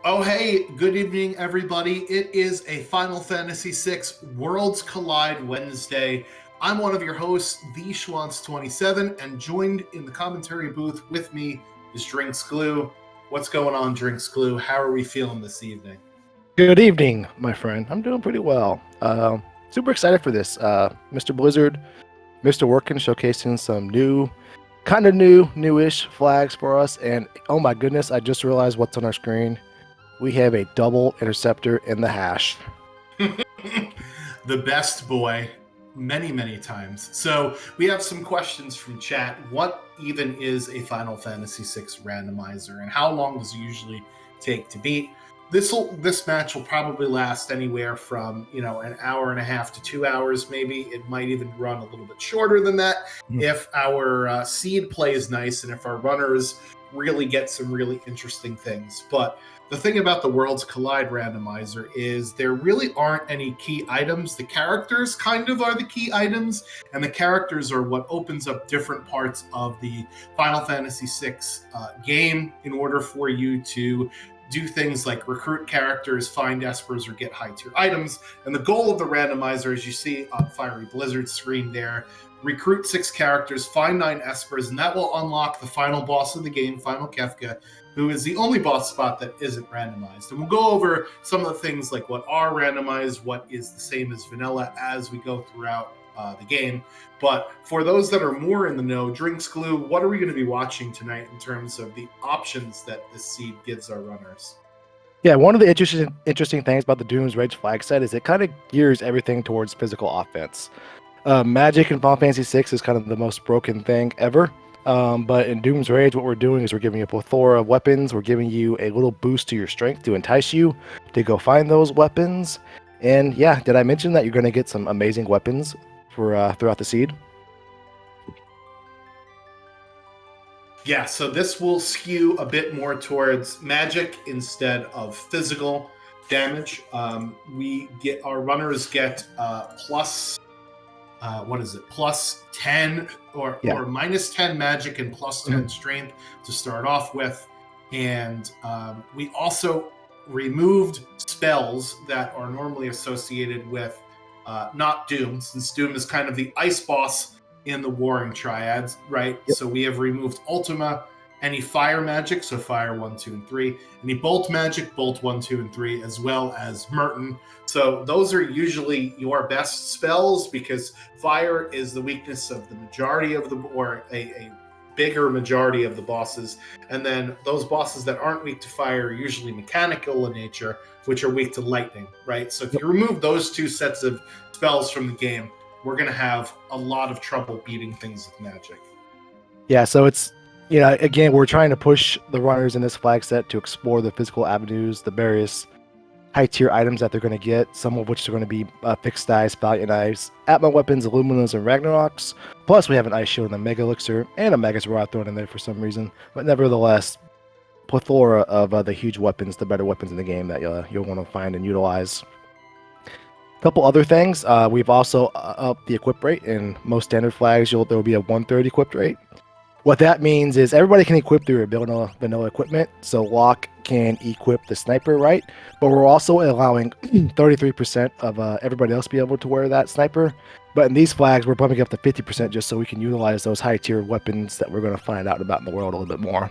Oh, hey, good evening, everybody. It is a Final Fantasy VI Worlds Collide Wednesday. I'm one of your hosts, the Schwantz27, and joined in the commentary booth with me is Drinks Glue. What's going on, Drinks Glue? How are we feeling this evening? Good evening, my friend. I'm doing pretty well. Super excited for this. Mr. Blizzard, Mr. Workin showcasing some newish flags for us. And oh my goodness, I just realized what's on our screen. We have a double interceptor in the hash. The best boy, many times. So we have some questions from chat. What even is a Final Fantasy VI randomizer, and how long does it usually take to beat? This match will probably last anywhere from an hour and a half to 2 hours. Maybe it might even run a little bit shorter than that if our seed plays nice and if our runners really get some really interesting things. But the thing about the Worlds Collide randomizer is there really aren't any key items. The characters kind of are the key items, and the characters are what opens up different parts of the Final Fantasy VI game in order for you to do things like recruit characters, find espers, or get high-tier items. And the goal of the randomizer, as you see on Fiery Blizzard's screen there, recruit 6 characters, find 9 espers, and that will unlock the final boss of the game, Final Kefka, who is the only boss spot that isn't randomized. And we'll go over some of the things like what are randomized, what is the same as vanilla as we go throughout the game. But for those that are more in the know, Drinks Glue, what are we going to be watching tonight in terms of the options that the seed gives our runners? Yeah, one of the interesting things about the Doom's Rage flag set is it kind of gears everything towards physical offense. Magic in Final Fantasy VI is kind of the most broken thing ever. But in Doom's Rage, what we're doing is we're giving you a plethora of weapons. We're giving you a little boost to your strength to entice you to go find those weapons. And yeah, did I mention that you're going to get some amazing weapons for throughout the seed? Yeah, so this will skew a bit more towards magic instead of physical damage. Our runners get plus +10 or minus 10 magic and plus 10 strength to start off with. And we also removed spells that are normally associated with not Doom, since Doom is kind of the ice boss in the Warring Triads, right? Yep. So we have removed Ultima, any fire magic, so fire 1, 2, and 3, any bolt magic, bolt 1, 2, and 3, as well as Merton. So those are usually your best spells because fire is the weakness of the majority of or a bigger majority of the bosses. And then those bosses that aren't weak to fire are usually mechanical in nature, which are weak to lightning, right? So if you remove those two sets of spells from the game, we're going to have a lot of trouble beating things with magic. Yeah, so it's, again, we're trying to push the runners in this flag set to explore the physical avenues, the various high-tier items that they're going to get, some of which are going to be fixed dice, valiant knives, Atma weapons, Illuminas, and Ragnaroks. Plus, we have an ice shield and a mega elixir, and a Magus Rod thrown in there for some reason. But nevertheless, plethora of the huge weapons, the better weapons in the game that you'll want to find and utilize. Couple other things, we've also upped the equip rate. In most standard flags, there will be a 1/3 equipped rate. What that means is everybody can equip their vanilla equipment, so Locke can equip the sniper, right? But we're also allowing 33% of everybody else be able to wear that sniper. But in these flags, we're bumping up to 50% just so we can utilize those high-tier weapons that we're going to find out about in the world a little bit more.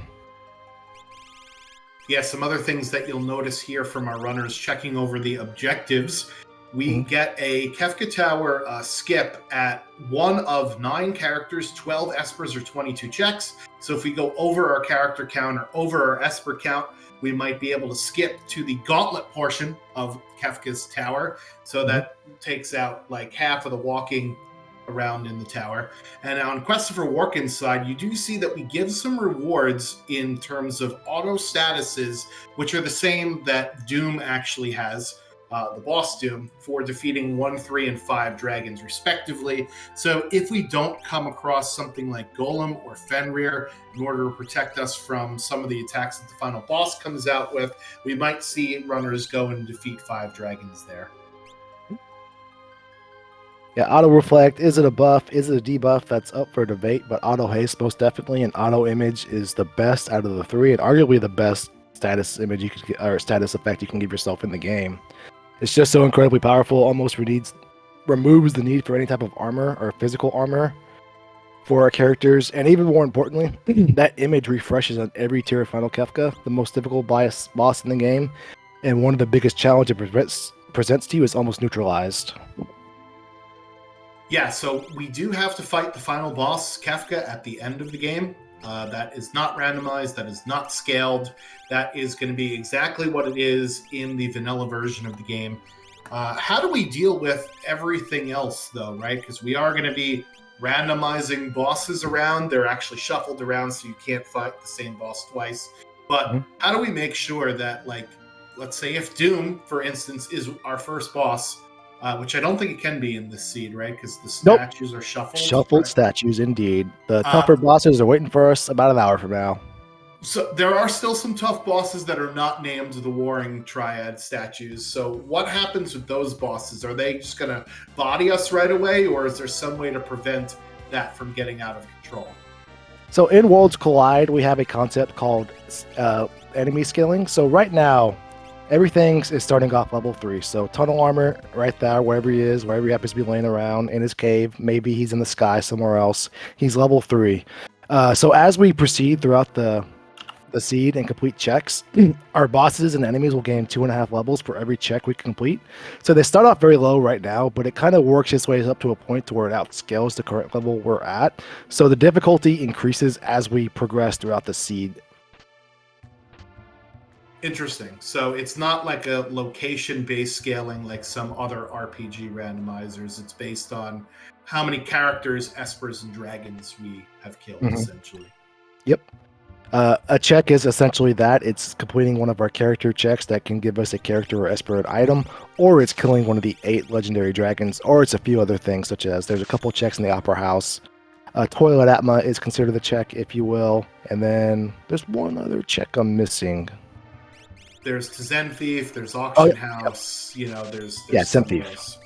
Yeah, some other things that you'll notice here from our runners checking over the objectives. We get a Kefka Tower skip at 1 of 9 characters, 12 espers, or 22 checks. So if we go over our character count or over our esper count, we might be able to skip to the gauntlet portion of Kefka's tower. So that takes out like half of the walking around in the tower. And on Christopher Warkin's side, you do see that we give some rewards in terms of auto statuses, which are the same that Doom actually has. The boss Doom, for defeating 1, 3, and 5 dragons respectively. So if we don't come across something like Golem or Fenrir in order to protect us from some of the attacks that the final boss comes out with, we might see runners go and defeat 5 dragons there. Yeah, auto reflect, is it a buff? Is it a debuff? That's up for debate, but auto haste most definitely, and auto image is the best out of the 3 and arguably the best status image you could get, or status effect you can give yourself in the game. It's just so incredibly powerful. Almost removes the need for any type of armor or physical armor for our characters, and even more importantly, that image refreshes on every tier of Final Kefka, the most difficult boss in the game, and one of the biggest challenges it presents to you is almost neutralized. Yeah, so we do have to fight the final boss, Kefka, at the end of the game. That is not randomized, that is not scaled. That is going to be exactly what it is in the vanilla version of the game. How do we deal with everything else, though, right? Because we are going to be randomizing bosses around. They're actually shuffled around, so you can't fight the same boss twice. But how do we make sure that, like, let's say if Doom, for instance, is our first boss, which I don't think it can be in this seed, right? Because the statues are shuffled. Shuffled right? statues, indeed. The tougher bosses are waiting for us about an hour from now. So there are still some tough bosses that are not named the Warring Triad statues. So what happens with those bosses? Are they just going to body us right away, or is there some way to prevent that from getting out of control? So in Worlds Collide, we have a concept called enemy scaling. So right now, everything is starting off level 3. So tunnel armor right there, wherever he is, wherever he happens to be laying around in his cave. Maybe he's in the sky somewhere else. He's level 3. So as we proceed throughout the seed and complete checks, our bosses and enemies will gain 2.5 levels for every check we complete. So they start off very low right now, but it kind of works its way up to a point to where it outscales the current level we're at. So the difficulty increases as we progress throughout the seed. Interesting. So it's not like a location-based scaling like some other RPG randomizers. It's based on how many characters, espers, and dragons we have killed, essentially. Yep. A check is essentially that. It's completing one of our character checks that can give us a character or esper item, or it's killing one of the 8 legendary dragons, or it's a few other things, such as there's a couple checks in the Opera House. Toilet Atma is considered the check, if you will, and then there's one other check I'm missing. There's Zen Thief, there's Auction House, there's Zen Thief.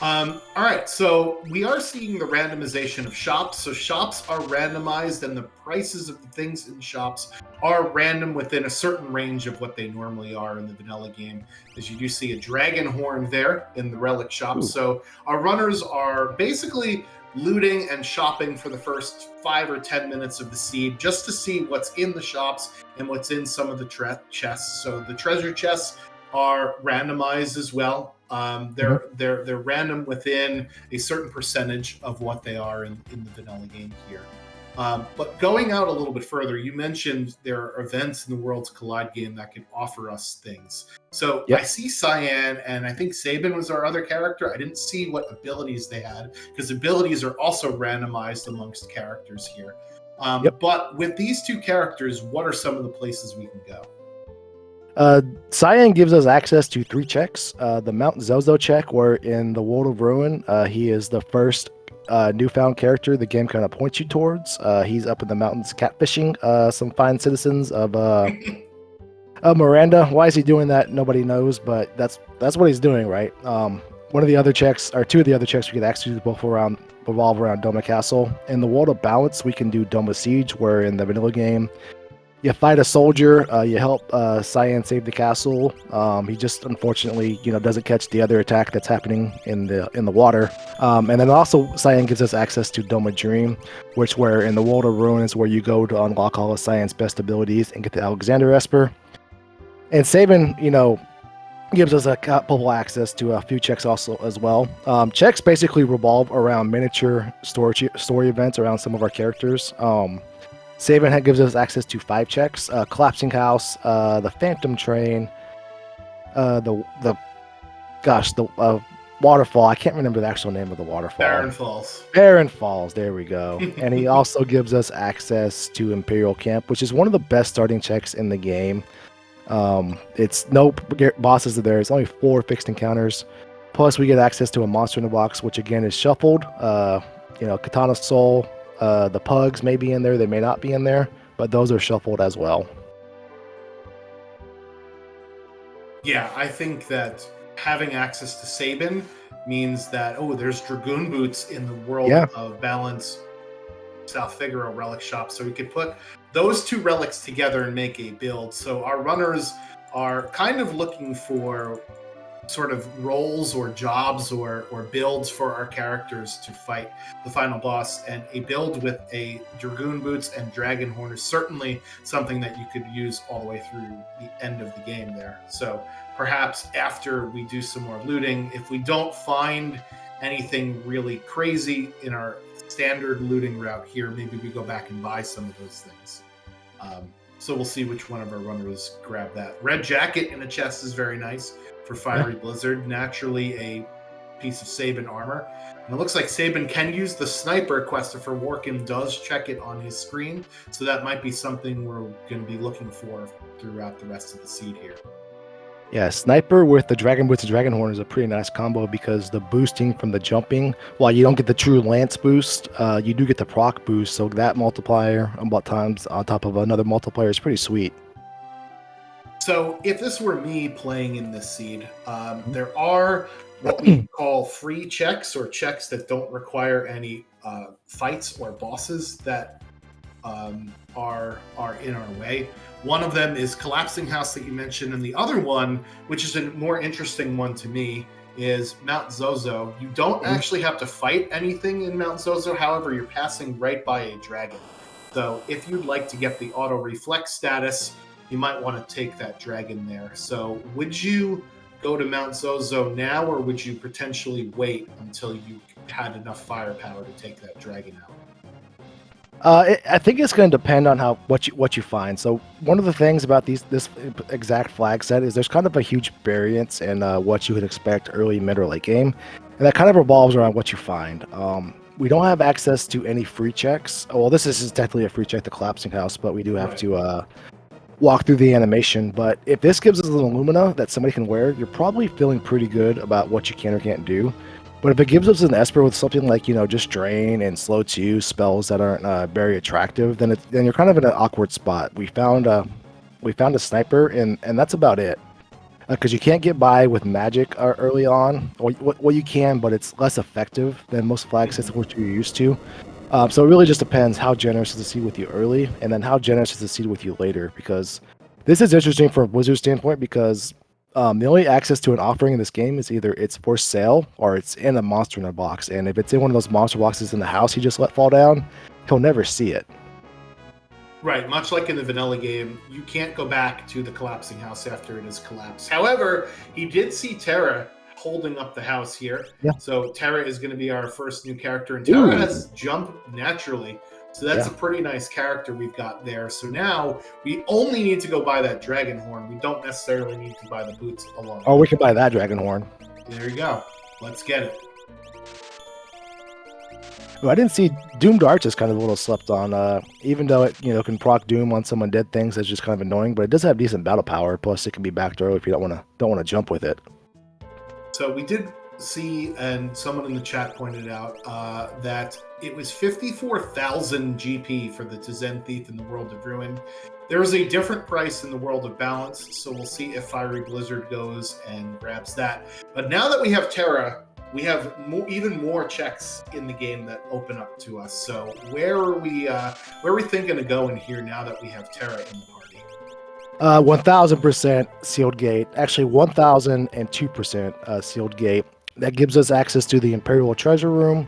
All right, so we are seeing the randomization of shops. So shops are randomized, and the prices of the things in shops are random within a certain range of what they normally are in the vanilla game. As you do see a dragon horn there in the relic shop. Ooh. So our runners are basically looting and shopping for the first 5 or 10 minutes of the seed, just to see what's in the shops and what's in some of the chests. So the treasure chests are randomized as well. They're random within a certain percentage of what they are in the vanilla game here. But going out a little bit further, you mentioned there are events in the Worlds Collide game that can offer us things. So I see Cyan, and I think Sabin was our other character. I didn't see what abilities they had, because abilities are also randomized amongst characters here. But with these 2 characters, what are some of the places we can go? Cyan gives us access to 3 checks. The Mount Zozo check, where in the World of Ruin, he is the first newfound character the game kind of points you towards. He's up in the mountains catfishing some fine citizens of Miranda. Why is he doing that? Nobody knows, but that's what he's doing, right? One of the other checks, or 2 of the other checks, we could actually revolve around Doma Castle. In the World of Balance, we can do Doma Siege, where in the vanilla game, you fight a soldier, you help Cyan save the castle. He just unfortunately, doesn't catch the other attack that's happening in the water. And then also Cyan gives us access to Doma Dream, where in the World of Ruin is where you go to unlock all of Cyan's best abilities and get the Alexander Esper. And Sabin, gives us a couple access to a few checks also as well. Checks basically revolve around miniature story events around some of our characters. Sabin gives us access to 5 checks: Collapsing House, the Phantom Train, the waterfall. I can't remember the actual name of the waterfall. Barren Falls. Barren Falls. There we go. And he also gives us access to Imperial Camp, which is one of the best starting checks in the game. It's no bosses are there. It's only 4 fixed encounters. Plus, we get access to a monster in the box, which again is shuffled. Katana Soul. The pugs may be in there, they may not be in there, but those are shuffled as well. Yeah, I think that having access to Sabin means that, there's Dragoon Boots in the World of Balance South Figaro relic shop, so we could put those two relics together and make a build. So our runners are kind of looking for sort of roles or jobs or builds for our characters to fight the final boss, and a build with a Dragoon Boots and Dragon Horn is certainly something that you could use all the way through the end of the game there. So perhaps after we do some more looting, if we don't find anything really crazy in our standard looting route here, maybe we go back and buy some of those things. So we'll see which one of our runners grab that. Red jacket in a chest is very nice for Fiery Blizzard. Naturally a piece of Sabin armor. And it looks like Sabin can use the sniper. Christopher Warkin does check it on his screen. So that might be something we're going to be looking for throughout the rest of the seed here. Yeah, sniper with the Dragon Boots and Dragon Horn is a pretty nice combo because the boosting from the jumping, while you don't get the true lance boost, you do get the proc boost. So that multiplier about times on top of another multiplier is pretty sweet. So if this were me playing in this seed, there are what we call free checks, or checks that don't require any fights or bosses that are in our way. One of them is Collapsing House that you mentioned, and the other one, which is a more interesting one to me, is Mount Zozo. You don't actually have to fight anything in Mount Zozo, however, you're passing right by a dragon. So if you'd like to get the auto reflex status, you might want to take that dragon there. So would you go to Mount Zozo now, or would you potentially wait until you had enough firepower to take that dragon out? I think it's going to depend on what you find. So one of the things about this exact flag set is there's kind of a huge variance in what you would expect early, mid, or late game, and that kind of revolves around what you find. We don't have access to any free checks. Well, this is technically a free check, the Collapsing House, but we do have to walk through the animation. But if this gives us an Illumina that somebody can wear, you're probably feeling pretty good about what you can or can't do. But if it gives us an Esper with something like, just Drain and Slow 2 spells that aren't very attractive, then you're kind of in an awkward spot. We found a sniper, and that's about it. Because you can't get by with magic early on. Well, you can, but it's less effective than most flag sets which you're used to. So it really just depends how generous is the seed with you early, and then how generous is the seed with you later. Because this is interesting from a Blizzard standpoint, because the only access to an offering in this game is either it's for sale or it's in a monster in a box. And if it's in one of those monster boxes in the house he just let fall down, he'll never see it. Right, much like in the vanilla game, you can't go back to the Collapsing House after it has collapsed. However, he did see Terra holding up the house here. Yeah. So Terra is going to be our first new character, and Terra has jump naturally. So that's a pretty nice character we've got there. So now we only need to go buy that Dragon Horn. We don't necessarily need to buy the boots alone. Oh, we can buy that Dragon Horn. There you go. Let's get it. Well, I didn't see Doomed Arch is kind of a little slept on. Even though it can proc Doom on someone dead things, that's just kind of annoying. But it does have decent battle power. Plus, it can be backed early if you don't want to jump with it. So we did see, and someone in the chat pointed out that it was 54,000 GP for the Tizen Thief in the World of Ruin. There is a different price in the World of Balance, so we'll see if Fiery Blizzard goes and grabs that. But now that we have Terra, we have even more checks in the game that open up to us. So where are we thinking of going here now that we have Terra in the party? 1,000% sealed gate. Actually, 1,002% sealed gate. That gives us access to the Imperial Treasure Room.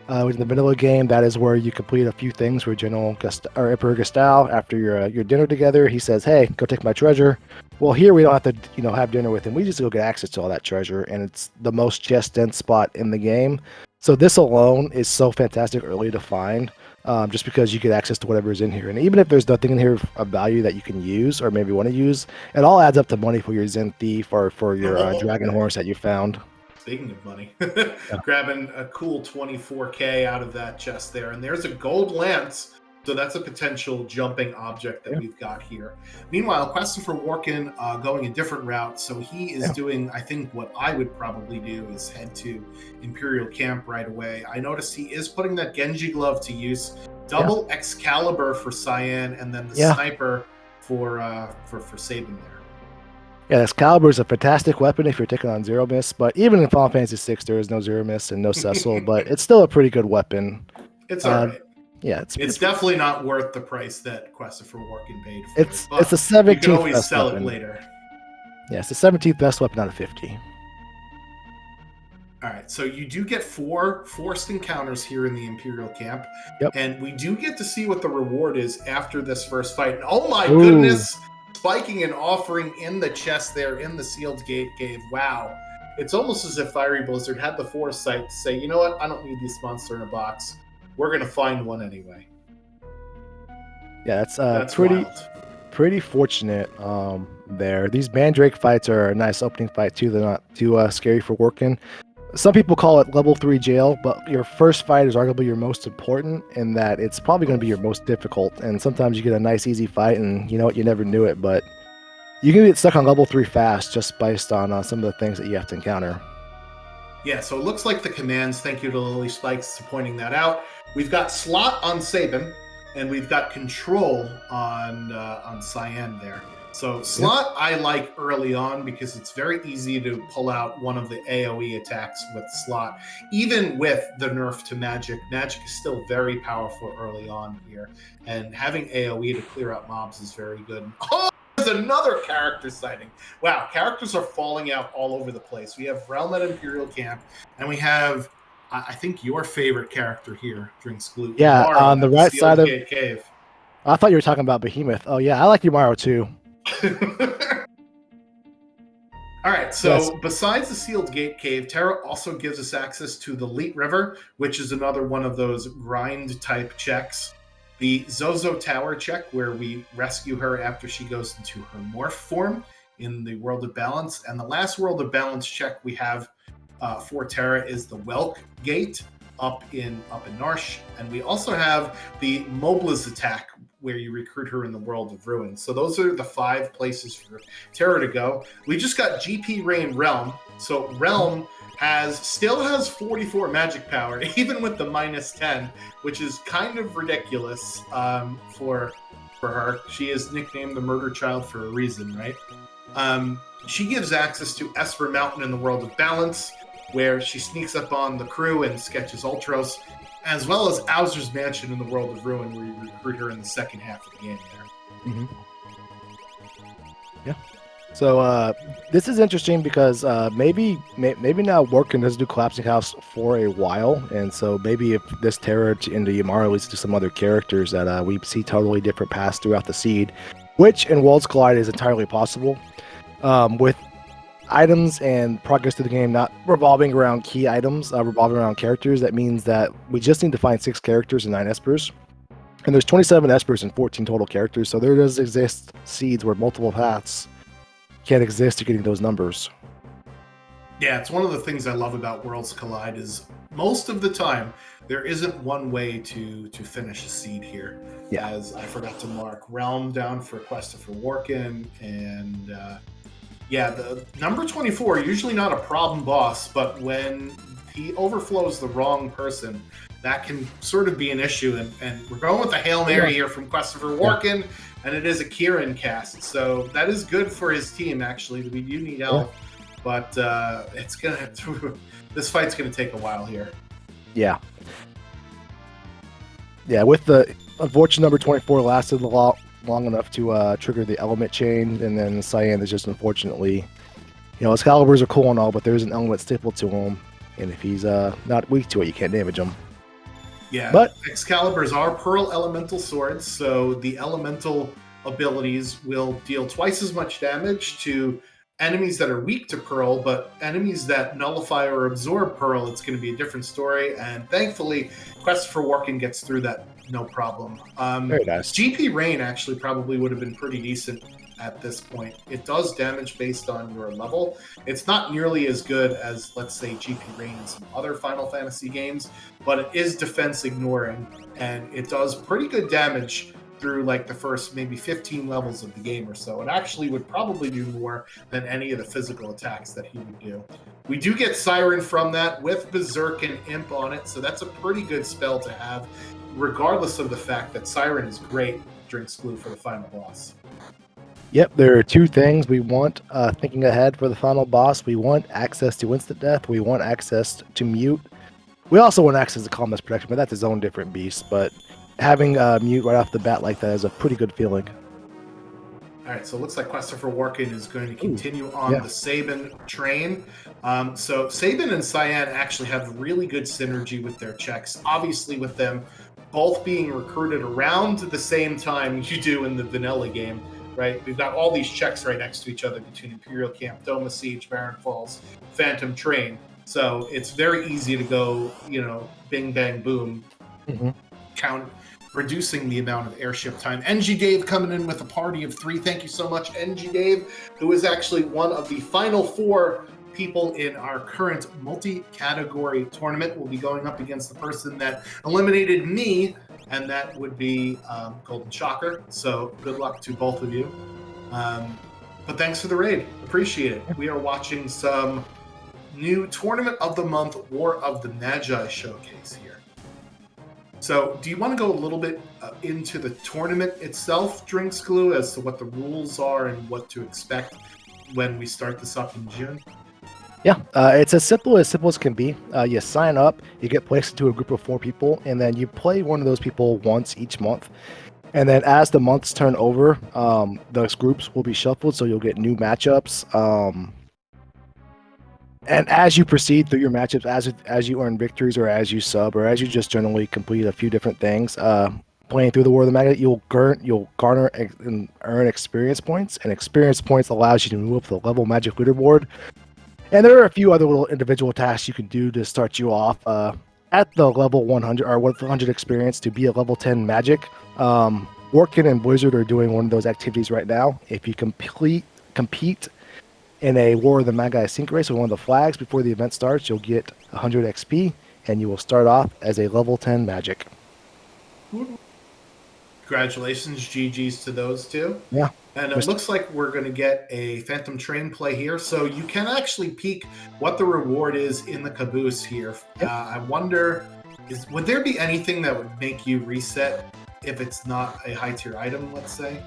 In the vanilla game, that is where you complete a few things for Emperor Gustave. After your dinner together, he says, "Hey, go take my treasure." Well, here we don't have to have dinner with him. We just go get access to all that treasure, and it's the most chest dense spot in the game. So this alone is so fantastic early to find, just because you get access to whatever is in here. And even if there's nothing in here of value that you can use or maybe want to use, it all adds up to money for your Zen Thief or for your Dragon Horse that you found. Speaking of money, grabbing a cool 24K out of that chest there. And there's a gold lance. So that's a potential jumping object that we've got here. Meanwhile, Christopher Warkin going a different route. So he is doing, I think, what I would probably do is head to Imperial Camp right away. I noticed he is putting that Genji glove to use. Double Excalibur for Cyan, and then the sniper for Sabin there. Yeah, Excalibur is a fantastic weapon if you're taking on Zero Miss, but even in Final Fantasy VI, there is no Zero Miss and no Cecil, but it's still a pretty good weapon. It's all right. Yeah, It's definitely not worth the price that Christopher Walken paid for it's it. But the 17th you can always best sell weapon. it later. Yeah, it's the 17th best weapon out of 50. All right, so you do get 4 forced encounters here in the Imperial camp, Yep. and we do get to see what the reward is after this first fight. And oh my Ooh. goodness, spiking and offering in the chest there in the sealed gate cave. Wow. It's almost as if Fiery Blizzard had the foresight to say, you know what, I don't need this monster in a box. We're going to find one anyway. Yeah, That's pretty wild. pretty fortunate there. These Mandrake fights are a nice opening fight too. They're not too scary for working. Some people call it level 3 jail, but your first fight is arguably your most important in that it's probably going to be your most difficult. And sometimes you get a nice easy fight and you know what, you never knew it, but you can get stuck on level 3 fast just based on some of the things that you have to encounter. Yeah, so it looks like the commands, thank you to Lily Spikes for pointing that out. We've got slot on Sabin, and we've got control on Cyan there. So slot I like early on because it's very easy to pull out one of the AoE attacks with slot. Even with the nerf to magic, magic is still very powerful early on here. And having AoE to clear out mobs is very good. Oh! There's another character sighting. Wow, characters are falling out all over the place. We have Realm at Imperial Camp, and we have, I think, your favorite character here, Drinks Glue. Yeah, Umaro on the at right Sealed side of... Gate Cave. I thought you were talking about Behemoth. Oh yeah, I like Umaro too. All right, so Yes. besides the Sealed Gate Cave, Terra also gives us access to the Leet River, which is another one of those grind-type checks. The Zozo Tower check, where we rescue her after she goes into her morph form in the World of Balance. And the last World of Balance check we have for Terra is the Welk Gate up in Narsh. And we also have the Mobliz attack, where you recruit her in the World of Ruin. So those are the 5 places for Terra to go. We just got GP Rain Realm. So Realm still has 44 magic power, even with the -10, which is kind of ridiculous for her. She is nicknamed the Murder Child for a reason, right? She gives access to Esper Mountain in the World of Balance, where she sneaks up on the crew and sketches Ultros, as well as Owser's Mansion in the World of Ruin, where you recruit her in the second half of the game there. Mm-hmm. Yeah. So this is interesting because maybe now Working doesn't do Collapsing House for a while, and so maybe if this Terror into Yamara leads to some other characters that we see totally different paths throughout the seed, which in Worlds Collide is entirely possible. With items and progress to the game not revolving around key items, revolving around characters, that means that we just need to find 6 characters and 9 Espers. And there's 27 Espers and 14 total characters, so there does exist seeds where multiple paths can exist to getting those numbers. Yeah, it's one of the things I love about Worlds Collide is most of the time there isn't one way to finish a seed here. Yeah. As I forgot to mark Realm down for Christopher Walken, and the number 24, usually not a problem boss, but when he overflows the wrong person, that can sort of be an issue. And we're going with a Hail Mary here from Christopher Walken, and it is a Kieran cast. So that is good for his team, actually. We do need help, but this fight's going to take a while here. Yeah. Yeah, with the unfortunate number 24 lasted long enough to trigger the element chain, and then Cyan is just unfortunately, Excaliburs are cool and all, but there's an element staple to him, and if he's not weak to it, you can't damage him. Yeah, but Excaliburs are Pearl Elemental swords, so the elemental abilities will deal twice as much damage to enemies that are weak to Pearl, but enemies that nullify or absorb Pearl, it's going to be a different story, and thankfully, Christopher Walken gets through that no problem. Very nice. GP Rain actually probably would have been pretty decent at this point. It does damage based on your level. It's not nearly as good as, let's say, GP Rain in some other Final Fantasy games, but it is defense ignoring, and it does pretty good damage through like the first maybe 15 levels of the game or so. It actually would probably do more than any of the physical attacks that he would do. We do get Siren from that with Berserk and Imp on it, so that's a pretty good spell to have, regardless of the fact that Siren is great during Glue for the final boss. Yep, there are 2 things we want thinking ahead for the final boss. We want access to instant death. We want access to mute. We also want access to calmness protection, but that's his own different beast. But having mute right off the bat like that is a pretty good feeling. All right, so it looks like Christopher Workin is going to continue on yeah. the Sabin train. So Sabin and Cyan actually have really good synergy with their checks. Obviously, with them both being recruited around the same time you do in the vanilla game, right? We've got all these checks right next to each other between Imperial Camp, Doma Siege, Barren Falls, Phantom Train. So it's very easy to go, bing, bang, boom, count, reducing the amount of airship time. NG Dave coming in with a party of 3. Thank you so much, NG Dave, who is actually one of the final 4 people in our current multi-category tournament. Will be going up against the person that eliminated me, and that would be Golden Shocker. So good luck to both of you. But thanks for the raid. Appreciate it. We are watching some new Tournament of the Month War of the Magi showcase here. So do you want to go a little bit into the tournament itself, Drinks Glue, as to what the rules are and what to expect when we start this up in June? Yeah, it's as simple as can be. You sign up, you get placed into a group of 4 people, and then you play one of those people once each month. And then as the months turn over, those groups will be shuffled, so you'll get new matchups. And as you proceed through your matchups, as you earn victories, or as you sub, or as you just generally complete a few different things, playing through the War of the Magnet, you'll garner and earn experience points, and experience points allows you to move up the level magic leaderboard. And there are a few other little individual tasks you can do to start you off at the level 100 or 100 experience to be a level 10 magic. Workin and Blizzard are doing one of those activities right now. If you compete in a War of the Magi sync race with one of the flags before the event starts, you'll get 100 XP, and you will start off as a level 10 magic. Congratulations, GG's to those 2. Yeah. And it looks like we're going to get a Phantom Train play here. So you can actually peek what the reward is in the caboose here. Yep. I wonder, would there be anything that would make you reset if it's not a high-tier item, let's say?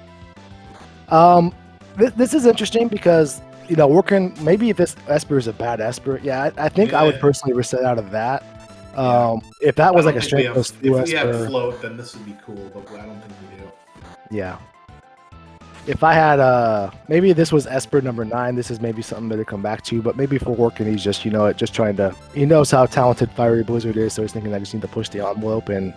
This is interesting because, working, maybe if this Esper is a bad Esper, I think I would personally reset out of that. If that was like a strength plus 2 Esper. If we had float, then this would be cool, but I don't think we do. Yeah. If I had maybe this was Esper number 9, this is maybe something that to come back to, but maybe for Working, he's just, just trying to, he knows how talented Fiery Blizzard is, so he's thinking I just need to push the envelope and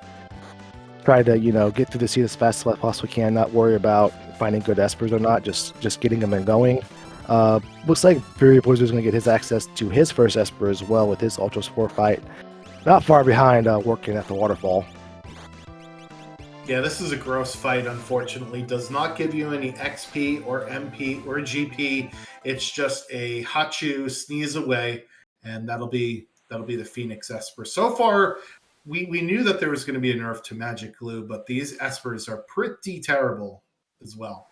try to, get through the seat as fast as I possibly can, not worry about finding good Espers or not, just getting them and going. Looks like Fury Blizzard's going to get his access to his first Esper as well with his Ultra Spore fight. Not far behind Working at the waterfall. Yeah, this is a gross fight, unfortunately. Does not give you any XP or MP or GP. It's just a Hachu sneeze away, and that'll be the Phoenix Esper. So far, we knew that there was going to be a nerf to Magic Glue, but these Espers are pretty terrible as well.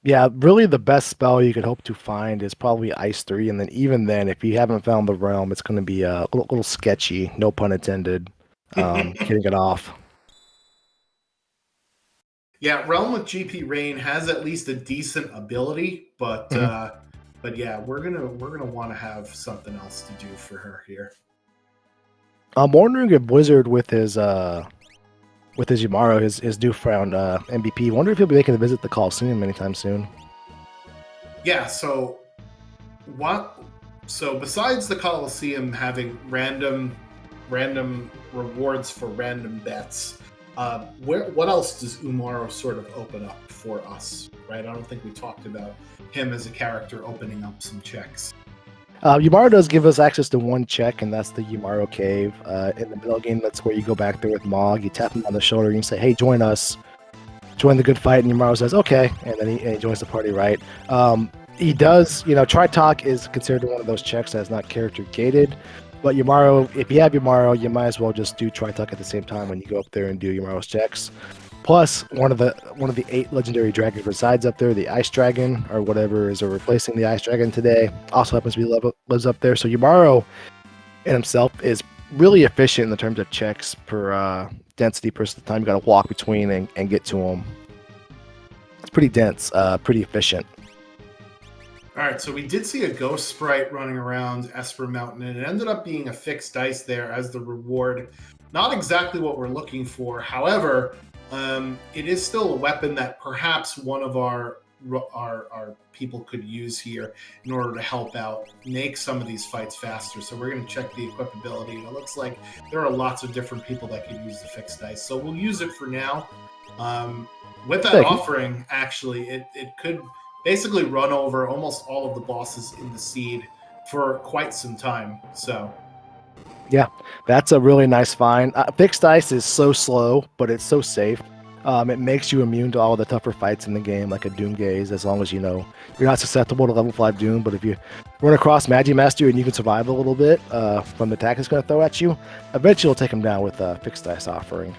Yeah, really the best spell you could hope to find is probably Ice 3, and then even then, if you haven't found the Realm, it's going to be a little sketchy, no pun intended, getting it off. Yeah, Realm with GP Rain has at least a decent ability, but yeah, we're gonna want to have something else to do for her here. I'm wondering if Blizzard with his Yamaro, his newfound MVP, wonder if he'll be making a visit to Coliseum anytime soon. Yeah, so besides the Coliseum having random rewards for random bets, what else does Umaro sort of open up for us, right? I don't think we talked about him as a character opening up some checks. Yamaro does give us access to one check, and that's the Yamaro Cave. In the middle game, that's where you go back there with Mog, you tap him on the shoulder, and you say, hey, join us. Join the good fight, and Yamaro says, okay, and then he joins the party, right? He does, Tri-Talk is considered one of those checks that's not character gated, but Yamaro, if you have Yamaro, you might as well just do Tri-Talk at the same time when you go up there and do Yamaro's checks. Plus, one of the 8 legendary dragons resides up there, the Ice Dragon, or whatever is replacing the Ice Dragon today. Also happens to be lives up there. So Yamaro in himself is really efficient in the terms of checks per density per time you got to walk between and get to him. It's pretty dense, pretty efficient. All right, so we did see a ghost sprite running around Esper Mountain, and it ended up being a fixed dice there as the reward not exactly what we're looking for. However, it is still a weapon that perhaps one of our people could use here in order to help out, make some of these fights faster. So we're going to check the equipability, and it looks like there are lots of different people that could use the fixed dice. So we'll use it for now. With that offering, actually, it could basically run over almost all of the bosses in the seed for quite some time. So yeah, that's a really nice find. Fixed dice is so slow, but it's so safe. It makes you immune to all the tougher fights in the game, like a Doom Gaze, as long as you know you're not susceptible to level 5 Doom. But if you run across Magimaster and you can survive a little bit from the attack it's going to throw at you, eventually you'll take him down with a fixed dice offering.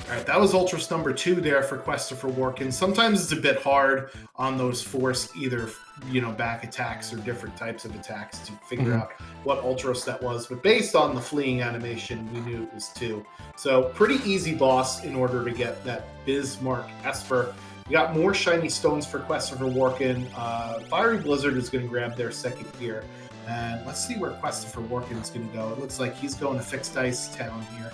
All right, that was Ultras number 2 there for Christopher Warkin. Sometimes it's a bit hard on those force either, back attacks or different types of attacks to figure out what Ultras that was. But based on the fleeing animation, we knew it was 2. So pretty easy boss in order to get that Bismarck Esper. We got more shiny stones for Christopher Warkin. Fiery Blizzard is going to grab their second gear. And let's see where Christopher Warkin is going to go. It looks like he's going to Fixed Dice Town here.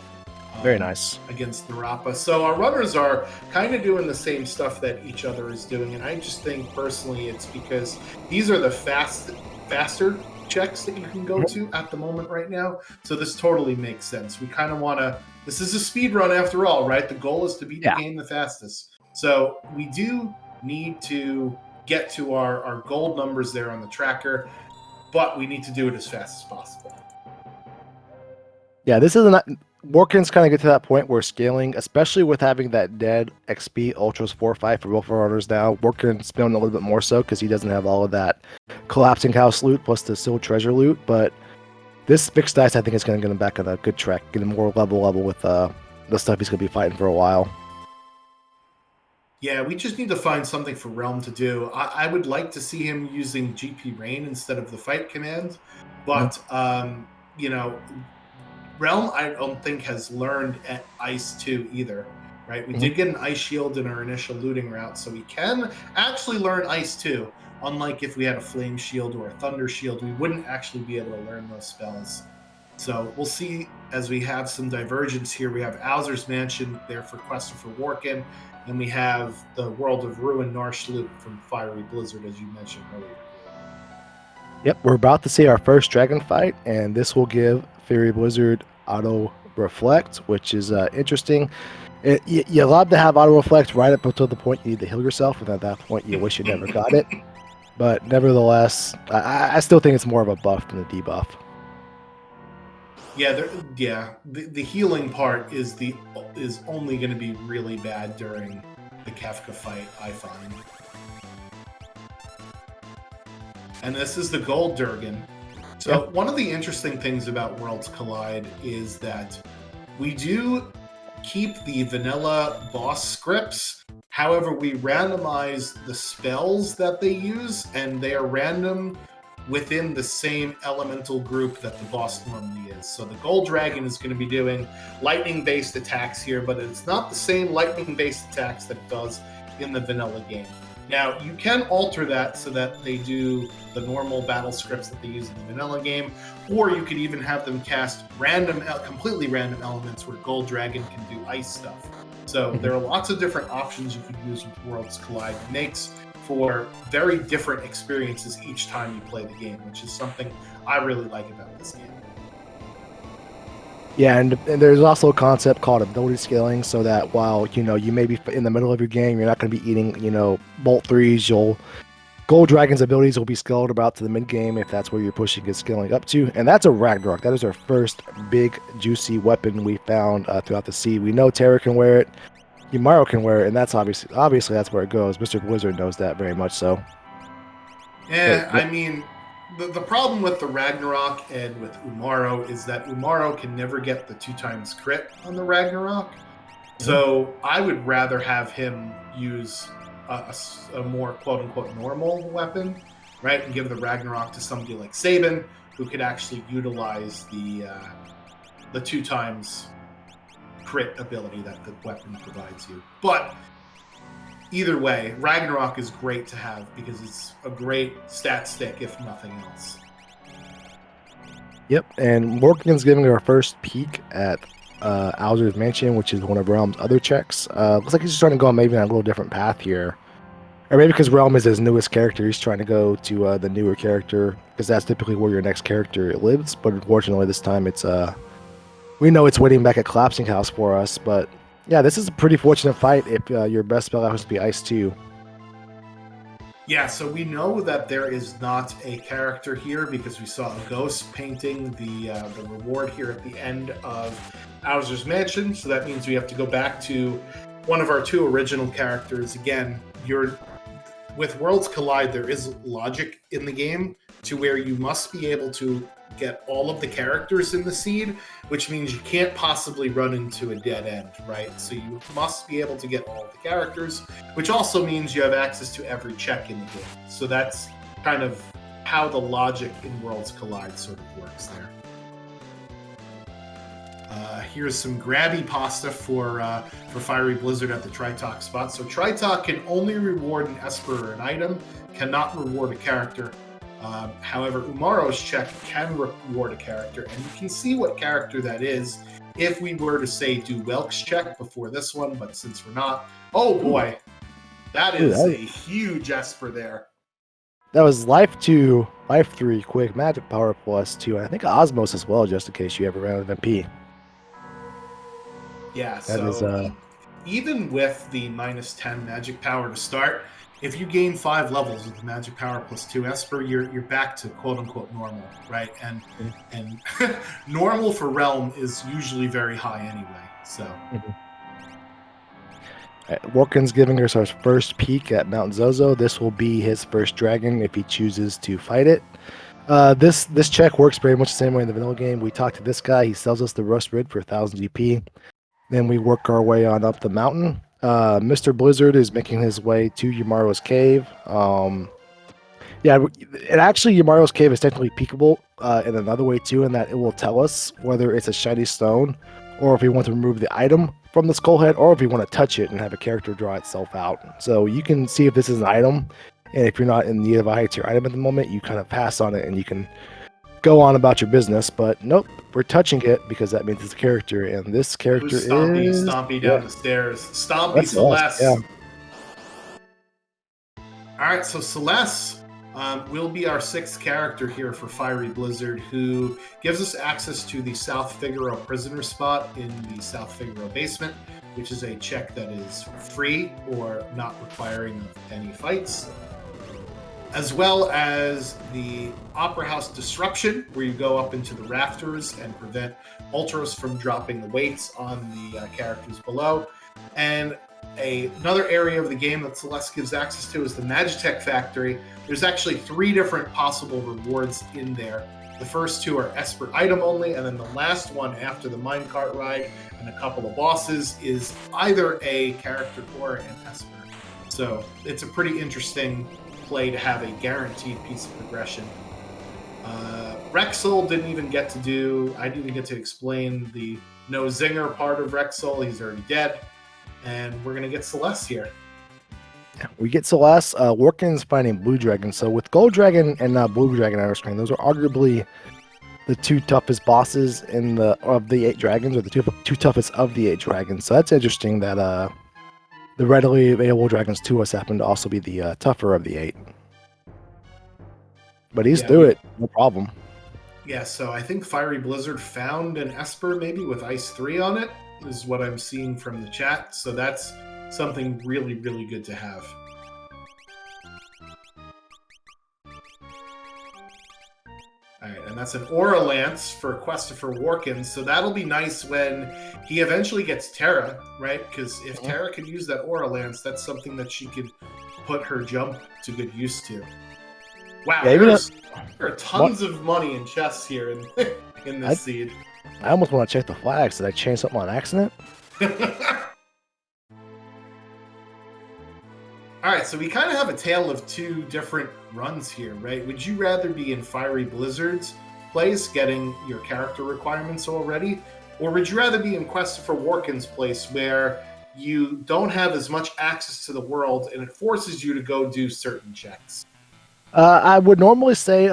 Very nice. Against Narapa. So our runners are kind of doing the same stuff that each other is doing, and I just think personally it's because these are the faster checks that you can go to at the moment right now. So this totally makes sense. We kind of want to. This is a speed run after all, right? The goal is to beat the game the fastest. So we do need to get to our gold numbers there on the tracker, but we need to do it as fast as possible. Yeah, this is Warkin's kind of get to that point where scaling, especially with having that dead XP Ultras 4-5 for both runners now, Warkin's been a little bit more so because he doesn't have all of that collapsing house loot plus the sealed treasure loot. But this fixed dice, I think, is going to get him back on a good track, get him more level with the stuff he's going to be fighting for a while. Yeah, we just need to find something for Realm to do. I would like to see him using GP Rain instead of the fight command, but Realm, I don't think, has learned at Ice 2 either, right? We did get an Ice Shield in our initial looting route, so we can actually learn Ice 2. Unlike if we had a Flame Shield or a Thunder Shield, we wouldn't actually be able to learn those spells. So we'll see as we have some divergence here. We have Owser's Mansion there for Christopher Warkin, and we have the World of Ruin Narsh loot from Fiery Blizzard, as you mentioned earlier. Yep, we're about to see our first dragon fight, and this will give Fiery Blizzard auto reflect, which is interesting. You're allowed to have auto reflect right up until the point you need to heal yourself, and at that point you wish you never got it. But nevertheless, I still think it's more of a buff than a debuff. Yeah, the healing part is only going to be really bad during the Kefka fight, I find. And this is the Gold Durgan. So one of the interesting things about Worlds Collide is that we do keep the vanilla boss scripts. However, we randomize the spells that they use, and they are random within the same elemental group that the boss normally is. So the Gold Dragon is going to be doing lightning-based attacks here, but it's not the same lightning-based attacks that it does in the vanilla game. Now, you can alter that so that they do the normal battle scripts that they use in the vanilla game, or you could even have them cast completely random elements where Gold Dragon can do ice stuff. So there are lots of different options you could use with Worlds Collide. It makes for very different experiences each time you play the game, which is something I really like about this game. Yeah, and there's also a concept called ability scaling, so that while you may be in the middle of your game, you're not going to be eating bolt 3s. Gold Dragon's abilities will be scaled about to the mid game if that's where you're pushing his scaling up to, and that's a Ragnarok. That is our first big juicy weapon we found throughout the sea. We know Terra can wear it, Umaro can wear it, and that's obviously that's where it goes. Mr. Blizzard knows that very much so. Yeah, I mean, the problem with the Ragnarok and with Umaro is that Umaro can never get the 2x crit on the Ragnarok. So I would rather have him use a more quote-unquote normal weapon, right? And give the Ragnarok to somebody like Sabin, who could actually utilize the 2x crit ability that the weapon provides you. But either way, Ragnarok is great to have because it's a great stat stick, if nothing else. Yep, and Morgan's giving our first peek at Alger's Mansion, which is one of Realm's other checks. Looks like he's just trying to go maybe on a little different path here. Or maybe because Realm is his newest character, he's trying to go to the newer character, because that's typically where your next character lives. But unfortunately, this time it's we know it's waiting back at Collapsing House for us. But yeah, this is a pretty fortunate fight if your best spell happens to be Ice 2. Yeah, so we know that there is not a character here because we saw a ghost painting the reward here at the end of Bowser's Mansion. So that means we have to go back to one of our two original characters. Again, with Worlds Collide, there is logic in the game to where you must be able to get all of the characters in the seed, which means you can't possibly run into a dead end, right? So you must be able to get all of the characters, which also means you have access to every check in the game. So that's kind of how the logic in Worlds Collide sort of works there. Here's some grabby pasta for Fiery Blizzard at the Tritalk spot. So Tritalk can only reward an Esper or an item, cannot reward a character. However, Umaro's check can reward a character, and you can see what character that is if we were to say do Welk's check before this one, but since we're not, oh boy, that is a huge Esper there. That was Life 2, Life 3, Quick, Magic Power +2, and I think Osmos as well, just in case you ever ran out of MP. Yeah, That so is, even with the -10 Magic Power to start, if you gain 5 levels with Magic Power +2 Esper, you're back to quote unquote normal, right? And normal for Realm is usually very high anyway. So Workin's giving us our first peek at Mount Zozo. This will be his first dragon if he chooses to fight it. This check works very much the same way in the vanilla game. We talk to this guy, he sells us the Rust Rid for 1000 GP. Then we work our way on up the mountain. Mr. Blizzard is making his way to Yamaro's cave. And actually Yamaro's cave is technically peekable in another way too, in that it will tell us whether it's a shiny stone or if we want to remove the item from the skull head, or if we want to touch it and have a character draw itself out. So you can see if this is an item, and if you're not in need of a high tier item at the moment, you kind of pass on it and you can go on about your business. But nope, we're touching it because that means it's a character, and this character is Stompy down the stairs. Stompy Celeste. Yeah. All right, so Celeste will be our 6th character here for Fiery Blizzard, who gives us access to the South Figaro prisoner spot in the South Figaro basement, which is a check that is free or not requiring of any fights, as well as the Opera House Disruption, where you go up into the rafters and prevent Ultros from dropping the weights on the characters below. And another area of the game that Celeste gives access to is the Magitech Factory. There's actually 3 different possible rewards in there. The first 2 are Esper item only, and then the last one after the minecart ride and a couple of bosses is either a character or an Esper. So it's a pretty interesting play to have a guaranteed piece of progression. Rexel I didn't even get to explain the no zinger part of Rexel. He's already dead. And we're going to get Celeste here. We get Celeste. Workin's fighting Blue Dragon. So with Gold Dragon and Blue Dragon on our screen, those are arguably the 2 toughest bosses of the 8 dragons, or the two toughest of the 8 dragons. So that's interesting that the readily available dragons to us happen to also be the tougher of the 8. But he's through it, no problem. Yeah, so I think Fiery Blizzard found an Esper maybe with Ice 3 on it, is what I'm seeing from the chat. So that's something really, really good to have. All right, and that's an Aura Lance for Christopher Warkin. So that'll be nice when he eventually gets Terra, right? Because if Terra can use that Aura Lance, that's something that she could put her jump to good use to. Wow, there are tons of money in chests here in this seed. I almost want to check the flags. Did I change something on accident? All right, so we kind of have a tale of 2 different runs here, right? Would you rather be in Fiery Blizzard's place, getting your character requirements already, or would you rather be in Christopher Warkin's place, where you don't have as much access to the world and it forces you to go do certain checks? I would normally say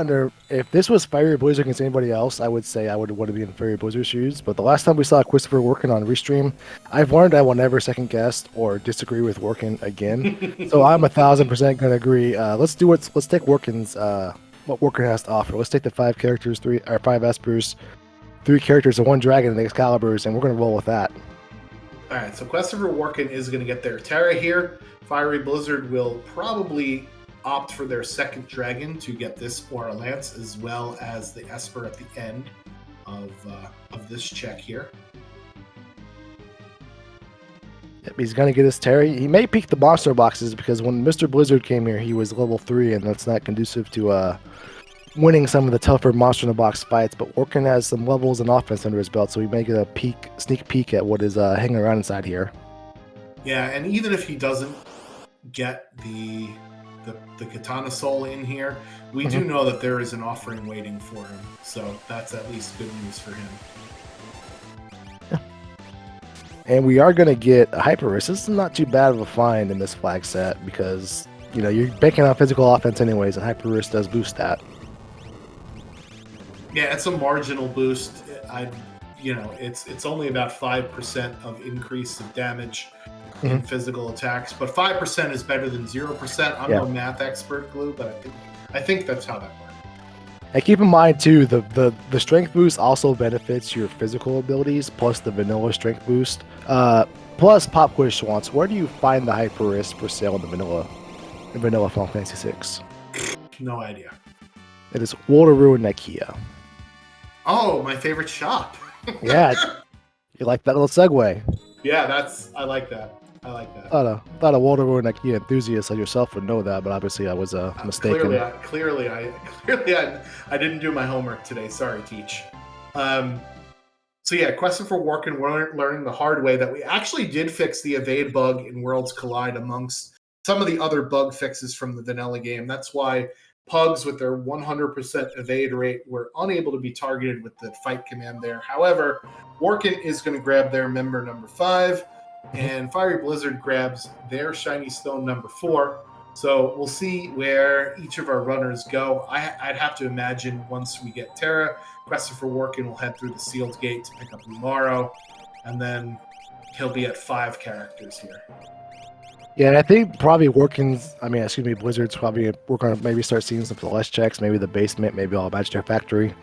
if this was Fiery Blizzard against anybody else, I would say I would want to be in Fiery Blizzard's shoes. But the last time we saw Christopher working on Restream, I've learned I will never second guess or disagree with working again. So I'm 1,000% gonna agree. Let's take Workin's what Workin has to offer. Let's take the 5 characters, 5 Espers, 3 characters, and 1 Dragon and Excaliburs, and we're gonna roll with that. All right, so Questifer Workin is going to get their Terra here. Fiery Blizzard will probably opt for their second dragon to get this Aura Lance, as well as the Esper at the end of this check here. Yep, he's gonna get his Terry. He may peek the monster boxes because when Mr. Blizzard came here, he was level 3, and that's not conducive to winning some of the tougher monster in the box fights. But Workin has some levels and offense under his belt, so he may get a sneak peek at what is hanging around inside here. Yeah, and even if he doesn't get the Katana Soul in here, we do know that there is an offering waiting for him, so that's at least good news for him. And we are going to get a Hyperist. This is not too bad of a find in this flag set because, you're banking on physical offense anyways, and Hyperist does boost that. Yeah, it's a marginal boost. It's only about 5% of increase of damage in physical attacks, but 5% is better than 0%. I'm no math expert, Glue, but I think that's how that works. And keep in mind too, the strength boost also benefits your physical abilities plus the vanilla strength boost. Plus Pop Quiz Schwantz, where do you find the Hyperist for sale in the vanilla Final Fantasy VI? No idea. It is Wateroo and Ikea. Oh, my favorite shop. Yeah, you like that little segue? Yeah, I like that. Thought a Wateroo and Ikea enthusiast like yourself would know that, but obviously I was mistaken. Clearly, I didn't do my homework today. Sorry, Teach. So yeah, Questifer Workin, we're learning the hard way that we actually did fix the evade bug in Worlds Collide amongst some of the other bug fixes from the vanilla game. That's why Pugs with their 100% evade rate were unable to be targeted with the fight command there. However, Workin is going to grab their member number 5, and Fiery Blizzard grabs their Shiny Stone number 4. So we'll see where each of our runners go. I'd have to imagine once we get Terra, Questifer Workin will head through the sealed gate to pick up Umaro, and then he'll be at 5 characters here. Yeah, and I think probably Blizzard's probably we're going to maybe start seeing some less checks, maybe the basement, maybe all Magitech Factory.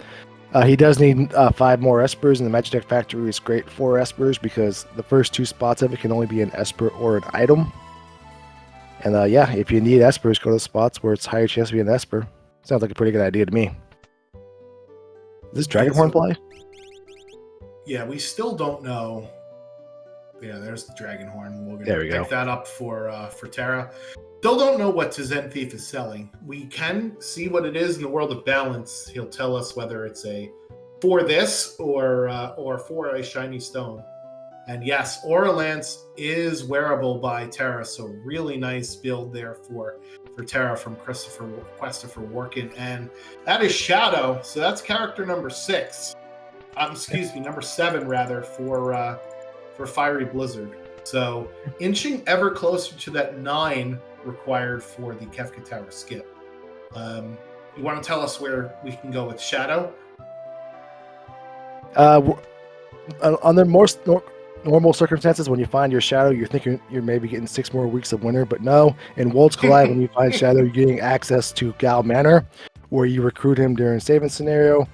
He does need 5 more Espers, and the Magitech Factory is great for Espers because the first 2 spots of it can only be an Esper or an item. And if you need Espers, go to the spots where it's higher chance to be an Esper. Sounds like a pretty good idea to me. Is this Dragonhorn play? Yeah, we still don't know. Yeah, there's the Dragonhorn. We're going to pick that up for Terra. Still don't know what Zen Thief is selling. We can see what it is in the World of Balance. He'll tell us whether it's for this or for a Shiny Stone. And yes, Aura Lance is wearable by Terra, so really nice build there for Terra from Questifer Workin. And that is Shadow, so that's character number 6. Number 7 rather for Fiery Blizzard. So inching ever closer to that 9 required for the Kefka Tower skip. You want to tell us where we can go with Shadow? Under most normal circumstances, when you find your Shadow, you're thinking you're maybe getting 6 more weeks of winter, but no. In Worlds Collide, when you find Shadow, you're getting access to Gal Manor, where you recruit him during saving scenario.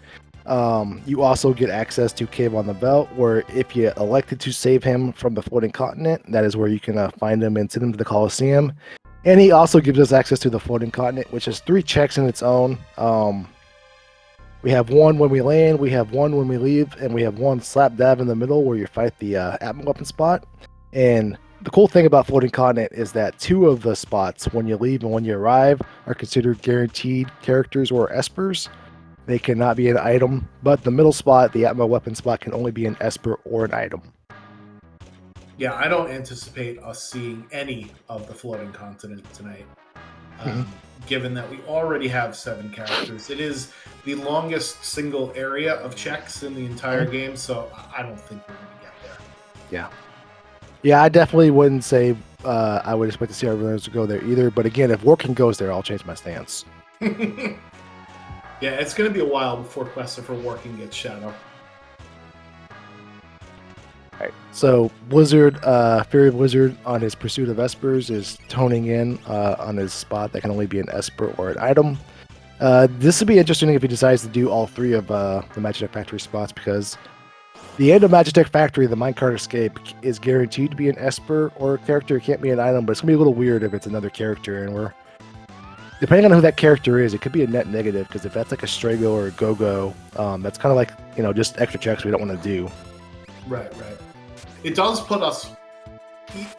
You also get access to Cave on the Belt, where if you elected to save him from the floating continent, that is where you can find him and send him to the Colosseum. And he also gives us access to the floating continent, which is 3 checks in its own. We have 1 when we land, we have 1 when we leave, and we have 1 slap dab in the middle where you fight the Atma weapon spot. And the cool thing about floating continent is that 2 of the spots, when you leave and when you arrive, are considered guaranteed characters or Espers. They cannot be an item, but the middle spot, the Atma weapon spot, can only be an Esper or an item. Yeah, I don't anticipate us seeing any of the floating continent tonight. Given that we already have 7 characters. It is the longest single area of checks in the entire game, so I don't think we're going to get there. Yeah, I definitely wouldn't say I would expect to see our runners to go there either, but again, if Workin goes there, I'll change my stance. Yeah, it's going to be a while before Christopher Walken gets Shadow. Right. So Blizzard, Fury Blizzard on his pursuit of espers is toning in on his spot that can only be an esper or an item. This would be interesting if he decides to do all three of the Magitech Factory spots, because the end of Magitech Factory, the Minecart Escape, is guaranteed to be an esper or a character. It can't be an item, but it's gonna be a little weird if it's another character, and we're depending on who that character is, it could be a net negative, because if that's like a Strago or a Go-Go, that's kind of like, just extra checks we don't want to do. Right. It does put us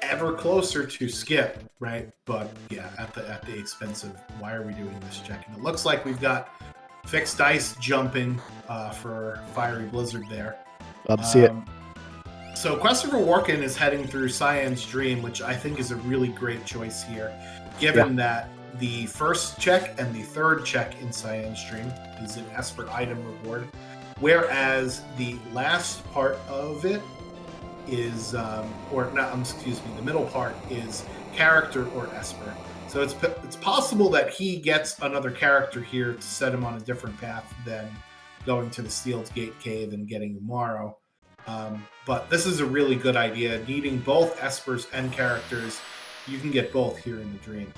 ever closer to Skip, right? But yeah, at the expense of why are we doing this check? And it looks like we've got fixed dice jumping for Fiery Blizzard there. Love to see it. So Christopher Walken is heading through Cyan's Dream, which I think is a really great choice here, given that the first check and the third check in Cyan's Dream is an Esper item reward, whereas the last part of it is, the middle part is character or Esper. So it's possible that he gets another character here to set him on a different path than going to the Sealed Gate Cave and getting Umaro. But this is a really good idea. Needing both Espers and characters, you can get both here in the Dream.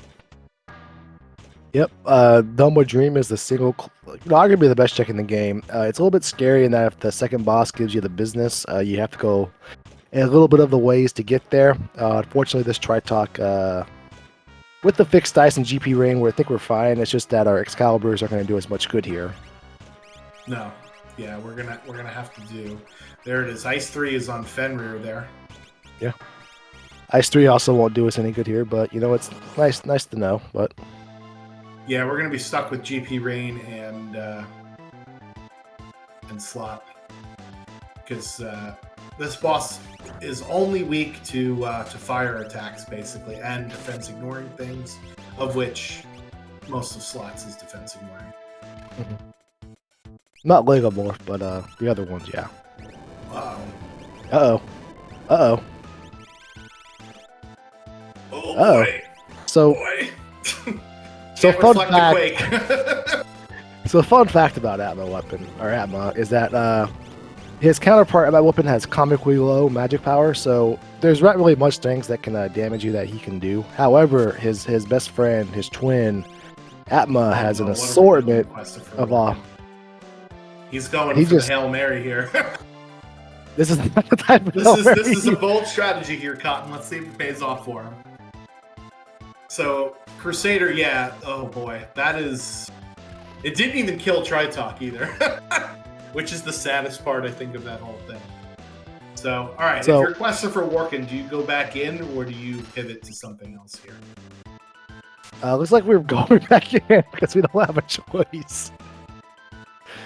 Yep. Dumbwood Dream is the single, arguably the best check in the game. It's a little bit scary in that if the second boss gives you the business, you have to go a little bit of the ways to get there. Unfortunately, this Tritalk, with the fixed dice and GP rain, I think we're fine. It's just that our Excaliburs aren't going to do as much good here. No. Yeah, we're gonna have to do. There it is. Ice 3 is on Fenrir there. Yeah. Ice 3 also won't do us any good here, but it's nice to know. But yeah, we're gonna be stuck with GP Rain and Slot, because this boss is only weak to fire attacks basically, and defense ignoring things, of which most of Slot's is defense ignoring. Mm-hmm. Not Legomorph, but the other ones, yeah. Uh-oh. Oh boy. So, boy. so Can't fun reflect fact. the quake. So fun fact about Atma is that his counterpart Atma weapon has comically low magic power. So there's not really much things that can damage you that he can do. However, his best friend, his twin, Atma, has an assortment of He's going for the Hail Mary here. This is not the type of this is a bold strategy here, Cotton. Let's see if it pays off for him. So, Crusader, yeah. Oh boy. That is... It didn't even kill Tritalk either. Which is the saddest part, I think, of that whole thing. So, alright. So, if you're Christopher Walken, do you go back in, or do you pivot to something else here? Looks like we're going back in, because we don't have a choice.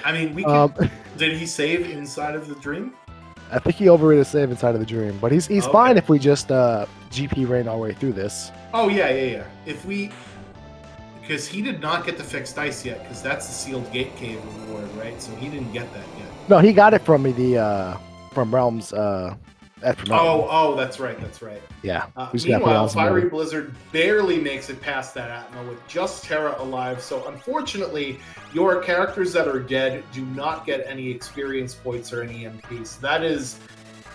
I mean, we can... Did he save inside of the Dream? I think he overrated a save inside of the Dream, but he's fine if we just GP rain our way through this. Oh yeah. If we, because he did not get the fixed dice yet, because that's the Sealed Gate Cave reward, right? So he didn't get that yet. No, he got it from me from Realms. That's right. Yeah. Meanwhile, Fiery Blizzard barely makes it past that Atma with just Terra alive. So unfortunately, your characters that are dead do not get any experience points or any MP. So that is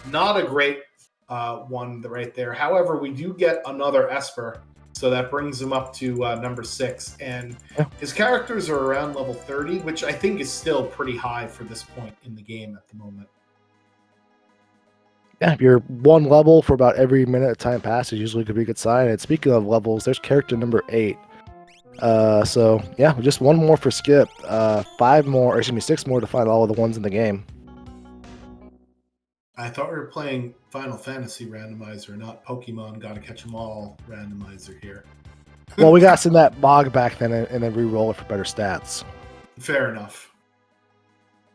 not a great one right there. However, we do get another Esper, so that brings him up to number 6. And his characters are around level 30, which I think is still pretty high for this point in the game at the moment. Yeah, if you're one level for about every minute of time passes, usually could be a good sign. And speaking of levels, there's character number 8. So yeah, just one more for Skip. 6 more to find all of the ones in the game. I thought we were playing Final Fantasy Randomizer, not Pokemon Gotta Catch 'Em All Randomizer here. Well, we got to send that bog back then and then re-roll it for better stats. Fair enough.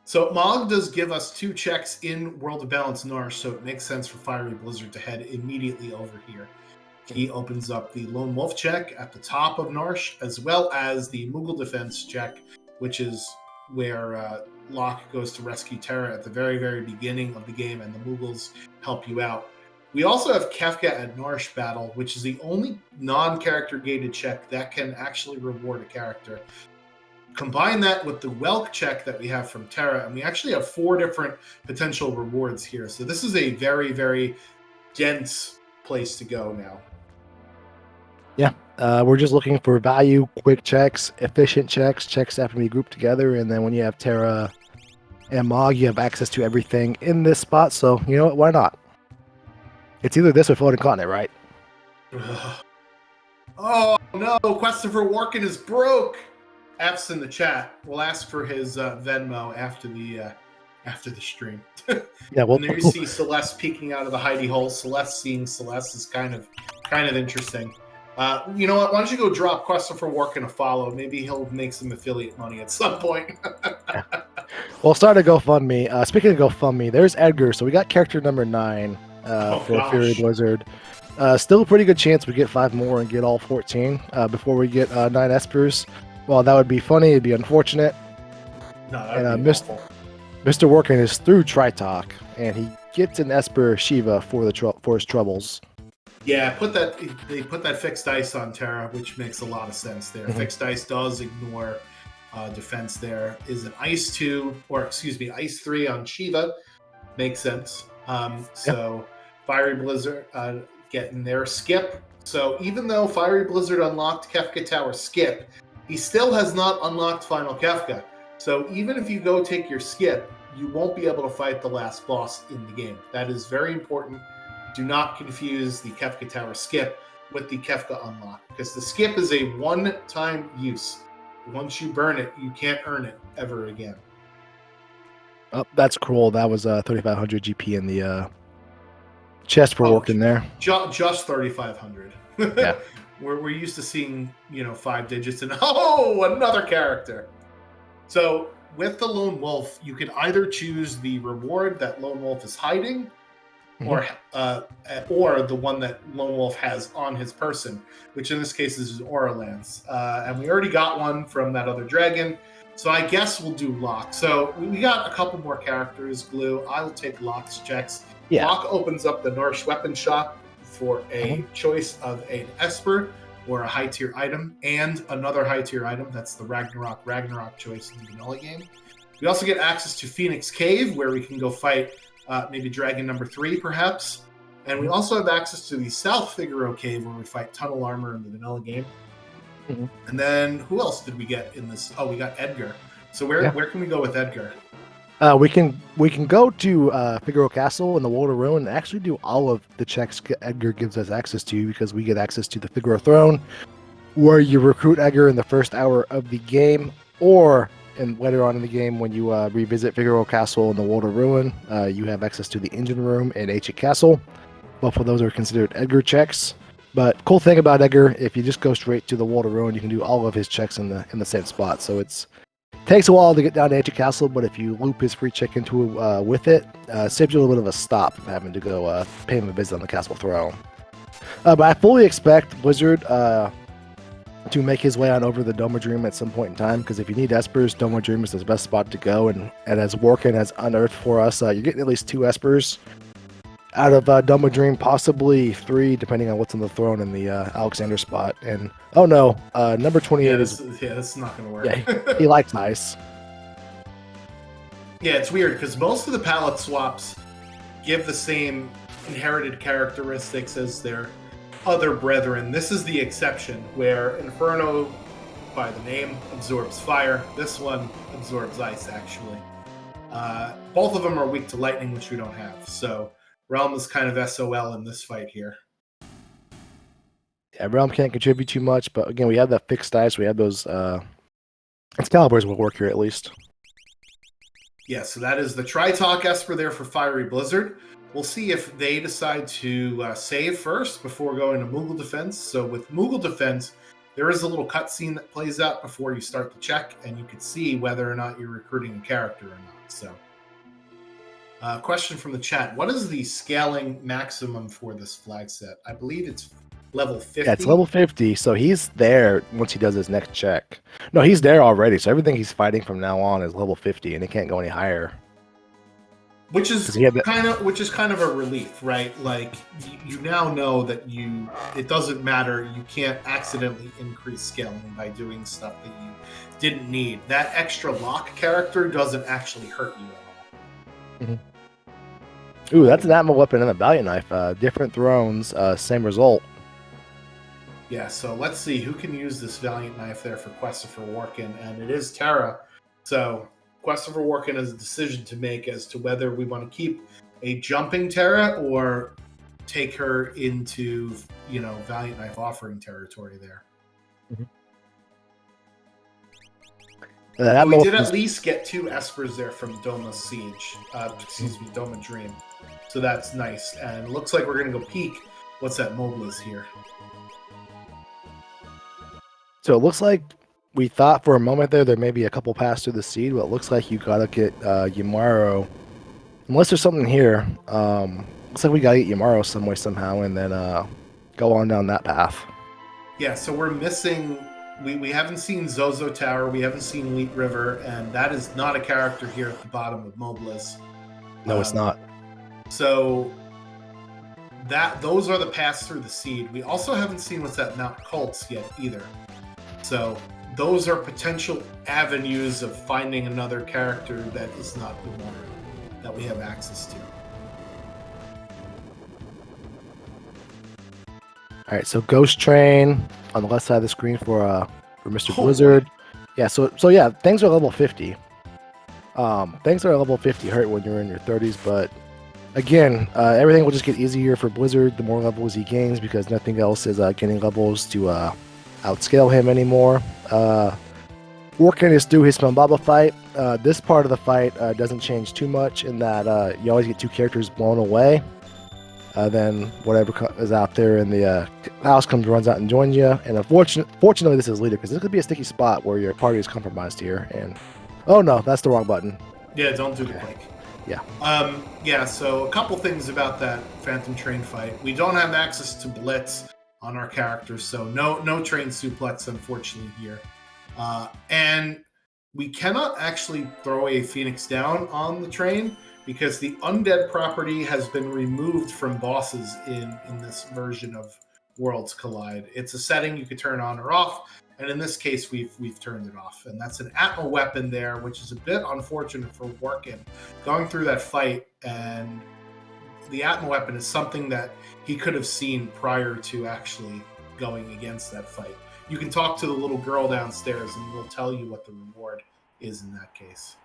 So Mog does give us 2 checks in World of Balance Narsh, so it makes sense for Fiery Blizzard to head immediately over here. He opens up the Lone Wolf check at the top of Narsh, as well as the Moogle Defense check, which is where Locke goes to rescue Terra at the very, very beginning of the game, and the Moogles help you out. We also have Kefka at Narsh Battle, which is the only non-character gated check that can actually reward a character. Combine that with the Welk check that we have from Terra, and we actually have 4 different potential rewards here. So this is a very, very dense place to go now. Yeah, we're just looking for value, quick checks, efficient checks, checks that have to be grouped together, and then when you have Terra and Mog, you have access to everything in this spot. So you know what? Why not? It's either this or Floating Continent, right? Oh no, Christopher Warkin is broke. F's in the chat. We'll ask for his Venmo after the stream. Yeah, well, And there you see Celeste peeking out of the hidey hole. Celeste seeing Celeste is kind of interesting. You know what? Why don't you go drop Christopher Warkin a follow? Maybe he'll make some affiliate money at some point. Well, start a GoFundMe. Speaking of GoFundMe, there's Edgar. So we got character number 9 for Fury Blizzard. Still a pretty good chance we get 5 more and get all 14 before we get 9 Espers. Well, that would be funny. It'd be unfortunate. No, And Mr. Workin is through Tritalk, and he gets an Esper Shiva for his troubles. Yeah, they put that fixed dice on Terra, which makes a lot of sense there. Mhm. Fixed dice does ignore defense. There is an Ice 3 on Shiva. Makes sense. So Fiery Blizzard getting their skip. So even though Fiery Blizzard unlocked Kefka Tower skip, he still has not unlocked Final Kefka. So even if you go take your skip, you won't be able to fight the last boss in the game. That is very important. Do not confuse the Kefka Tower skip with the Kefka unlock, because the skip is a one-time use. Once you burn it, you can't earn it ever again. Oh, that's cruel. That was 3,500 GP in the chest for working there. Just 3,500. Yeah. We're used to seeing 5 digits, and another character. So with the Lone Wolf, you can either choose the reward that Lone Wolf is hiding, or the one that Lone Wolf has on his person, which in this case is his Aura Lance. And we already got one from that other dragon, so I guess we'll do Locke. So we got a couple more characters. Glue. I'll take Locke's checks. Yeah. Locke opens up the Nourish Weapon shop for a choice of an Esper or a high tier item, and another high tier item. That's the Ragnarok choice in the vanilla game. We also get access to Phoenix Cave, where we can go fight maybe Dragon number 3, perhaps. And we also have access to the South Figaro Cave, where we fight Tunnel Armor in the vanilla game. Mhm. And then who else did we get in this? Oh, we got Edgar. So where can we go with Edgar? We can go to Figaro Castle in the World of Ruin and actually do all of the checks Edgar gives us access to, because we get access to the Figaro Throne, where you recruit Edgar in the first hour of the game, or later on in the game when you revisit Figaro Castle in the World of Ruin, you have access to the Engine Room in Ancient Castle. Both of those are considered Edgar checks. But cool thing about Edgar, if you just go straight to the World of Ruin, you can do all of his checks in the same spot. So takes a while to get down to Ancient Castle, but if you loop his free check into with it, saves you a little bit of a stop from having to go pay him a visit on the castle throne. But I fully expect Blizzard to make his way on over the Doma Dream at some point in time, because if you need Espers, Doma Dream is the best spot to go, and as Workin has unearthed for us, you're getting at least 2 Espers out of Doma Dream, possibly 3, depending on what's on the throne in the Alexander spot. And oh no, number 28 this is not going to work. Yeah, he likes ice. Yeah, it's weird because most of the palette swaps give the same inherited characteristics as their other brethren. This is the exception, where Inferno, by the name, absorbs fire. This one absorbs ice, actually. Both of them are weak to lightning, which we don't have. So Realm is kind of SOL in this fight here. Yeah, Realm can't contribute too much, but again, we have that fixed dice. We have those. Excaliburs will work here at least. Yeah, so that is the Tritalk Esper there for Fiery Blizzard. We'll see if they decide to save first before going to Moogle Defense. So with Moogle Defense, there is a little cutscene that plays out before you start the check, and you can see whether or not you're recruiting a character or not. So, question from the chat: what is the scaling maximum for this flag set? I believe it's level 50. Yeah, it's level 50, so he's there once he does his next check. No, he's there already, so everything he's fighting from now on is level 50, and he can't go any higher. Which is 'Cause he had that- kind of a relief, right? Like you now know that it doesn't matter. You can't accidentally increase scaling by doing stuff that you didn't need. That extra lock character doesn't actually hurt you at all. Ooh, that's an Atma weapon and a Valiant Knife. Different thrones, same result. Yeah, so let's see who can use this Valiant Knife there for Questifer Workin, and it is Terra. So Questifer Workin has a decision to make as to whether we want to keep a jumping Terra or take her into, Valiant Knife offering territory there. That We did weapon's- at least get 2 Espers there from Doma Siege. Doma Dream. So that's nice. And it looks like we're going to go peek what's that mobile is here. So it looks like we thought for a moment there may be a couple pass through the seed, but it looks like you gotta get Yamaro. Unless there's something here. Looks like we gotta get Yamaro some way somehow and then go on down that path. Yeah, so we're missing... We haven't seen Zozo Tower, we haven't seen Elite River, and that is not a character here at the bottom of Mobilis. No, it's not. So those are the pass through the seed. We also haven't seen what's at Mount Cults yet either. So those are potential avenues of finding another character that is not Yamaro that we have access to. All right, so Ghost Train on the left side of the screen for Mr. Oh, Blizzard. Yeah, so yeah, things are level 50. Things are level 50 hurt when you're in your 30s, but again, everything will just get easier for Blizzard the more levels he gains because nothing else is getting levels to outscale him anymore. Working is through his Spambaba fight. This part of the fight doesn't change too much in that you always get 2 characters blown away. Then whatever is out there in the house runs out and joins you. And fortunately, this is leader because this could be a sticky spot where your party is compromised here. And oh no, that's the wrong button. Yeah, don't do the quake. Yeah. So a couple things about that Phantom Train fight. We don't have access to Blitz on our characters, so no train suplex, unfortunately, here. And we cannot actually throw a Phoenix down on the train because the undead property has been removed from bosses in this version of Worlds Collide. It's a setting you could turn on or off, and in this case, we've turned it off. And that's an Atma weapon there, which is a bit unfortunate for Workin. Going through that fight, and the Atma weapon is something that he could have seen prior to actually going against that fight. You can talk to the little girl downstairs, and we'll tell you what the reward is in that case.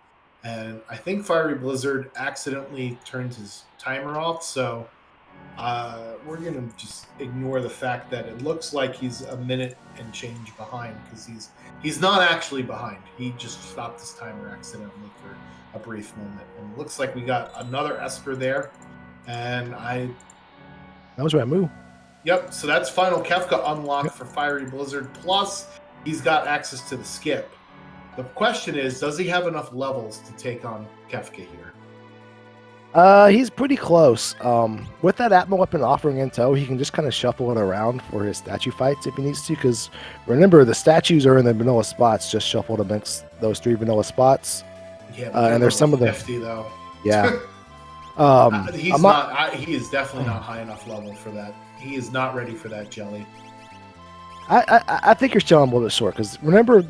And I think Fiery Blizzard accidentally turned his timer off, so we're going to just ignore the fact that it looks like he's a minute and change behind, because he's not actually behind. He just stopped his timer accidentally for a brief moment. And it looks like we got another Esper there, and that was Ramu. Yep, so that's final Kefka unlocked for Fiery Blizzard, plus he's got access to the skip. The question is, does he have enough levels to take on Kefka here? He's pretty close. With that Atma weapon offering in tow, he can just kind of shuffle it around for his statue fights if he needs to, because remember, the statues are in the vanilla spots, just shuffled amongst those 3 vanilla spots. Yeah, and there's some of the 50 though. Yeah. He is definitely not high enough level for that. He is not ready for that jelly. I think you're still a little bit short, because remember,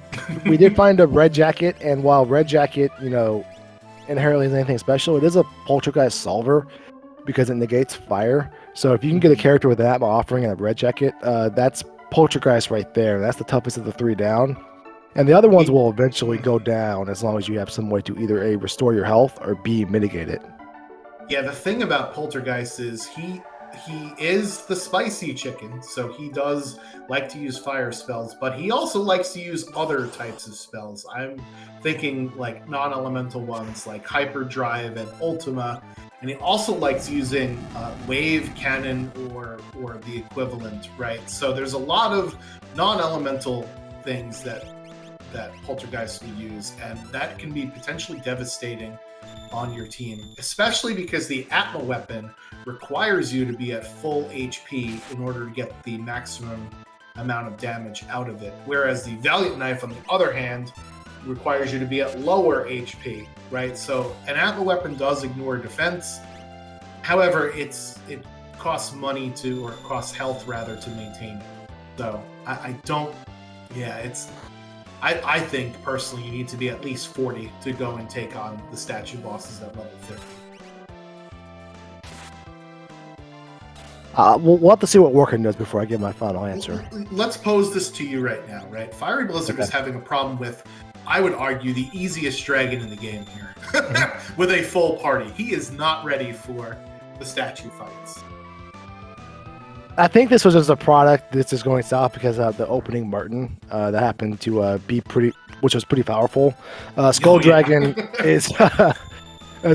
we did find a red jacket, and while red jacket, inherently is anything special, it is a poltergeist solver because it negates fire. So if you can get a character with an Atma offering and a red jacket, that's poltergeist right there. That's the toughest of the 3 down. And the other ones will eventually go down as long as you have some way to either A, restore your health, or B, mitigate it. Yeah, the thing about poltergeist is he is the spicy chicken, so he does like to use fire spells, but he also likes to use other types of spells. I'm thinking like non-elemental ones like Hyperdrive and Ultima, and he also likes using Wave Cannon or the equivalent, right? So there's a lot of non-elemental things that Poltergeist will use, and that can be potentially devastating on your team, especially because the Atma weapon requires you to be at full HP in order to get the maximum amount of damage out of it. Whereas the Valiant Knife, on the other hand, requires you to be at lower HP, right? So an atma weapon does ignore defense. However, it costs money to, or costs health rather, to maintain it. So I don't, yeah, it's, I think personally you need to be at least 40 to go and take on the statue bosses at level 50. We'll have to see what Working does before I give my final answer. Let's pose this to you right now, right? Fiery Blizzard is having a problem with, I would argue, the easiest dragon in the game here with a full party. He is not ready for the statue fights. I think this was just a product that's just going south because of the opening Martin that happened to be which was pretty powerful. Skull Dragon is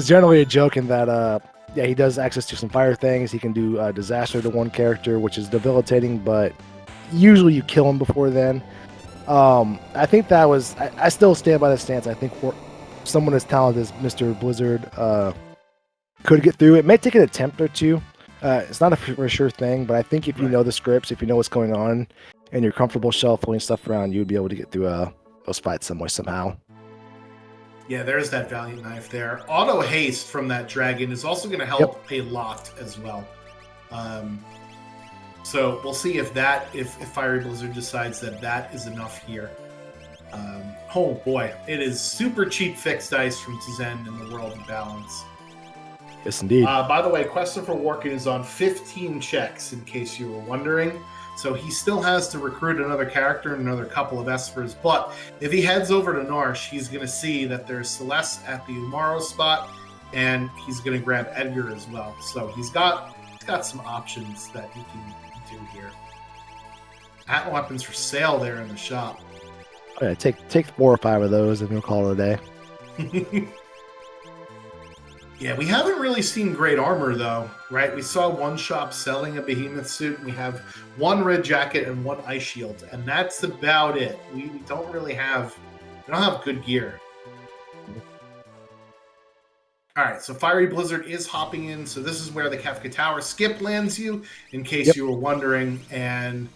generally a joke in that, yeah, he does access to some fire things. He can do disaster to one character, which is debilitating, but usually you kill him before then. I think that was, I still stand by the stance. I think someone as talented as Mr. Blizzard could get through. It may take an attempt or two. It's not a for sure thing, but I think if you know the scripts, if you know what's going on, and you're comfortable shuffling stuff around, you'd be able to get through those fights some way, somehow. Yeah, there's that Valiant Knife there. Auto haste from that dragon is also going to help a lot as well. So we'll see if Fiery Blizzard decides that is enough here. Oh boy, it is super cheap fixed dice from Tizen in the World of Balance. Yes, indeed. By the way, Christopher Workin is on 15 checks, in case you were wondering. So he still has to recruit another character and another couple of Espers. But if he heads over to Narsh, he's going to see that there's Celeste at the Umaro spot, and he's going to grab Edgar as well. So he's got some options that he can do here. Atma weapons for sale there in the shop. Oh, yeah, take 4 or 5 of those, and we'll call it a day. Yeah, we haven't really seen great armor, though, right? We saw one shop selling a behemoth suit. We have one red jacket and one ice shield, and that's about it. We don't really have good gear. All right, so Fiery Blizzard is hopping in. So this is where the Kefka Tower skip lands you, in case you were wondering. And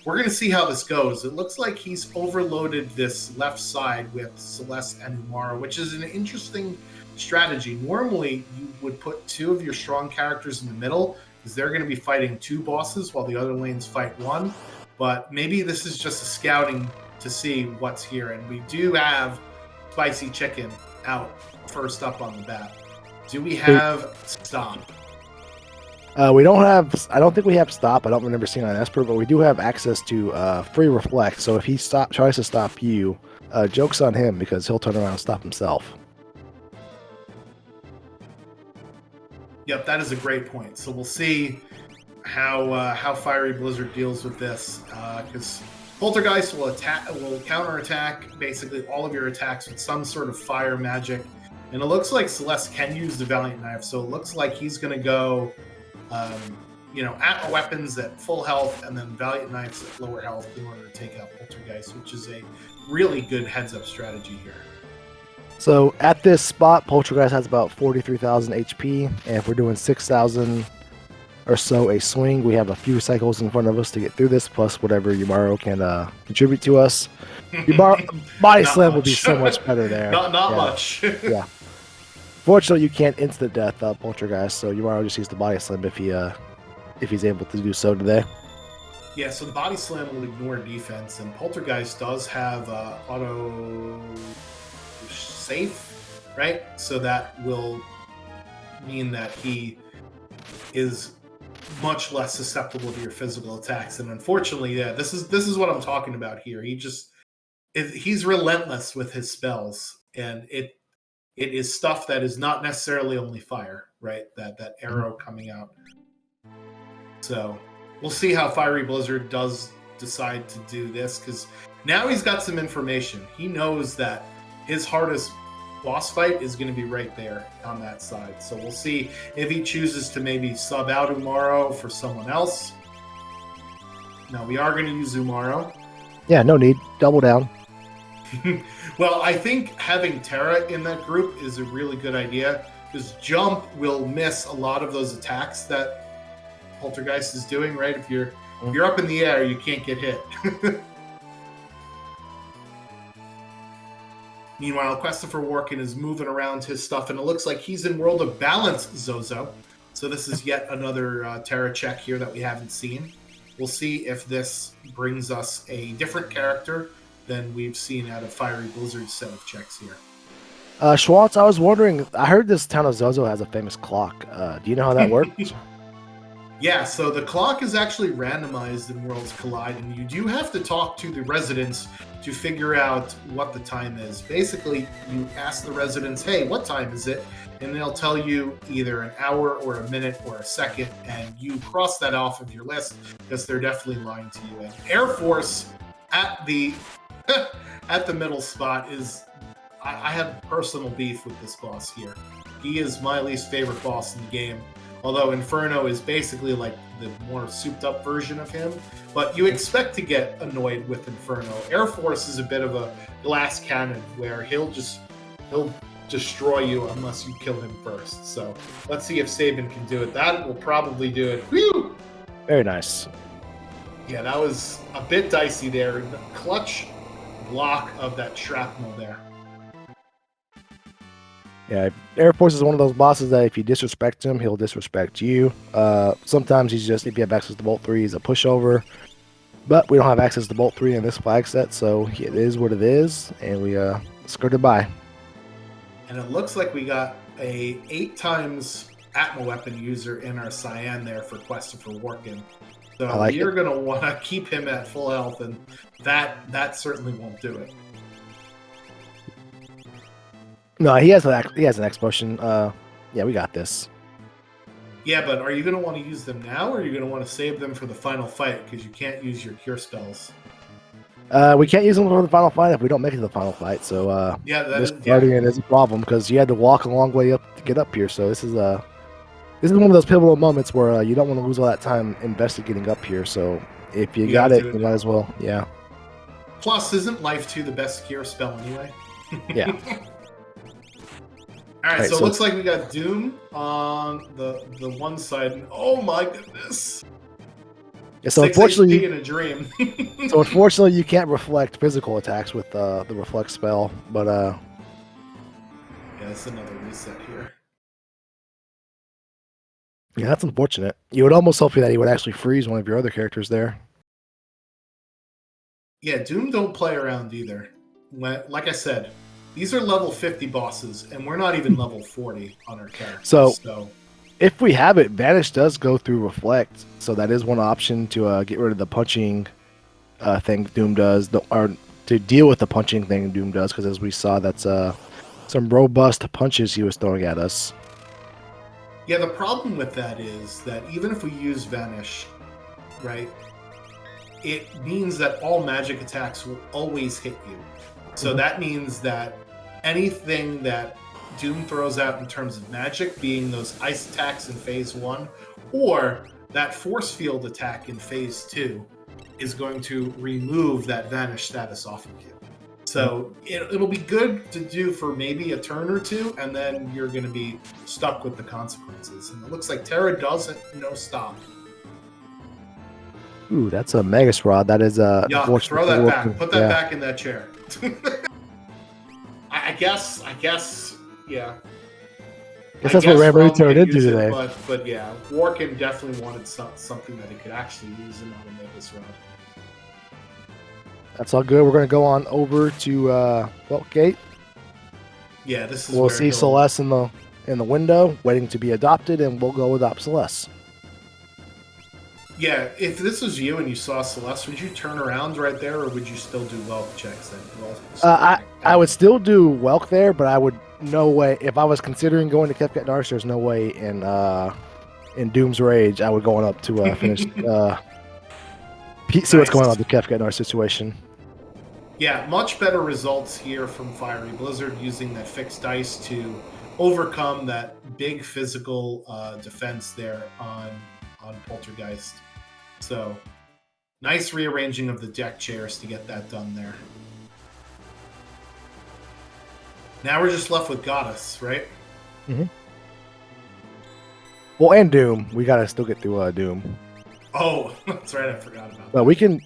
we're going to see how this goes. It looks like he's overloaded this left side with Celeste and Umara, which is an interesting strategy. Normally, you would put 2 of your strong characters in the middle because they're going to be fighting 2 bosses while the other lanes fight 1. But maybe this is just a scouting to see what's here. And we do have Spicy Chicken out first up on the bat. Do we have Stop? We don't have. I don't think we have Stop. I don't remember seeing on Esper, but we do have access to free Reflect. So if he tries to stop you, joke's on him because he'll turn around and stop himself. Yep, that is a great point. So we'll see how Fiery Blizzard deals with this, because Poltergeist will counterattack basically all of your attacks with some sort of fire magic, and it looks like Celeste can use the Valiant Knife. So it looks like he's going to go, Atma weapons at full health, and then Valiant Knives at lower health in order to take out Poltergeist, which is a really good heads-up strategy here. So at this spot, Poltergeist has about 43,000 HP, and if we're doing 6,000 or so a swing, we have a few cycles in front of us to get through this, plus whatever Umaro can contribute to us. Body Slam would be so much better there. Not much. Yeah. Fortunately, you can't instant death Poltergeist, so Umaro just uses the Body Slam if he's able to do so today. Yeah, so the Body Slam will ignore defense, and Poltergeist does have auto safe, right? So that will mean that he is much less susceptible to your physical attacks. And unfortunately, yeah, this is what I'm talking about here. He's relentless with his spells, and it is stuff that is not necessarily only fire, right? That arrow coming out. So we'll see how Fiery Blizzard does decide to do this, because now he's got some information. He knows that his hardest boss fight is going to be right there on that side. So we'll see if he chooses to maybe sub out Umaro for someone else. Now, we are going to use Umaro. Yeah, no need. Double down. Well, I think having Terra in that group is a really good idea, because Jump will miss a lot of those attacks that Poltergeist is doing, right? If you're up in the air, you can't get hit. Meanwhile, Christopher Walken is moving around his stuff, and it looks like he's in World of Balance, Zozo. So this is yet another Terra check here that we haven't seen. We'll see if this brings us a different character than we've seen out of Fiery Blizzard's set of checks here. Schwartz, I was wondering, I heard this town of Zozo has a famous clock. Do you know how that works? Yeah, so the clock is actually randomized in Worlds Collide, and you do have to talk to the residents to figure out what the time is. Basically, you ask the residents, hey, what time is it? And they'll tell you either an hour or a minute or a second, and you cross that off of your list because they're definitely lying to you. And Air Force at the at the middle spot is, I have personal beef with this boss here. He is my least favorite boss in the game. Although Inferno is basically like the more souped up version of him. But you expect to get annoyed with Inferno. Air Force is a bit of a glass cannon where he'll destroy you unless you kill him first. So let's see if Saban can do it. That will probably do it. Whew! Very nice. Yeah, that was a bit dicey there. The clutch block of that shrapnel there. Yeah, Air Force is one of those bosses that if you disrespect him, he'll disrespect you. Sometimes he's just, if you have access to Bolt 3, he's a pushover. But we don't have access to Bolt 3 in this flag set, so it is what it is, and we skirted by. And it looks like we got a 8 times Atma weapon user in our Cyan there for Christopher Walken. So you're going to want to keep him at full health, and that certainly won't do it. No, he has an X motion. Yeah, we got this. Yeah, but are you going to want to use them now, or are you going to want to save them for the final fight? Because you can't use your cure spells. We can't use them for the final fight if we don't make it to the final fight. So this Guardian is a problem because you had to walk a long way up to get up here. So this is one of those pivotal moments where you don't want to lose all that time invested getting up here. So if you got it, you might as well. Yeah. Plus, isn't Life 2 the best cure spell anyway? Yeah. All right, so it looks like we got Doom on the one side. And oh my goodness! Yeah, so unfortunately, in a dream. So unfortunately, you can't reflect physical attacks with the reflect spell. But yeah, that's another reset here. Yeah, that's unfortunate. You would almost hope that he would actually freeze one of your other characters there. Yeah, Doom don't play around either. Like I said, these are level 50 bosses, and we're not even level 40 on our characters. So if we have it, Vanish does go through Reflect, so that is one option to get rid of the punching thing Doom does, or to deal with the punching thing Doom does, because as we saw, that's some robust punches he was throwing at us. Yeah, the problem with that is that even if we use Vanish, right, it means that all magic attacks will always hit you. So that means that anything that Doom throws out in terms of magic, being those ice attacks in Phase 1, or that force field attack in Phase 2, is going to remove that Vanish status off of you. So it'll be good to do for maybe a turn or two, and then you're going to be stuck with the consequences. And it looks like Terra doesn't know stop. Ooh, that's a Magus Rod. That is a... Yeah, throw that back. Put that back in that chair. I guess, yeah. I guess that's what Rambo turned into today. But yeah, Walken definitely wanted something that he could actually use and not a Magus Rod. That's all good. We're going to go on over to Gate. Yeah, this is. We'll see Celeste in the window, waiting to be adopted, and we'll go adopt Celeste. Yeah, if this was you and you saw Celeste, would you turn around right there, or would you still do Welk checks then? I would still do Welk there, but I would no way. If I was considering going to Kefkat Narsh, there's no way in Doom's Rage I would go on up to finish. See what's going on with the Kefkat Narsh situation. Yeah, much better results here from Fiery Blizzard using that fixed dice to overcome that big physical defense there on Poltergeist. So, nice rearranging of the deck chairs to get that done there. Now we're just left with Goddess, right? Mm-hmm. Well, and Doom. We gotta still get through Doom. Oh, that's right. I forgot about that. But we can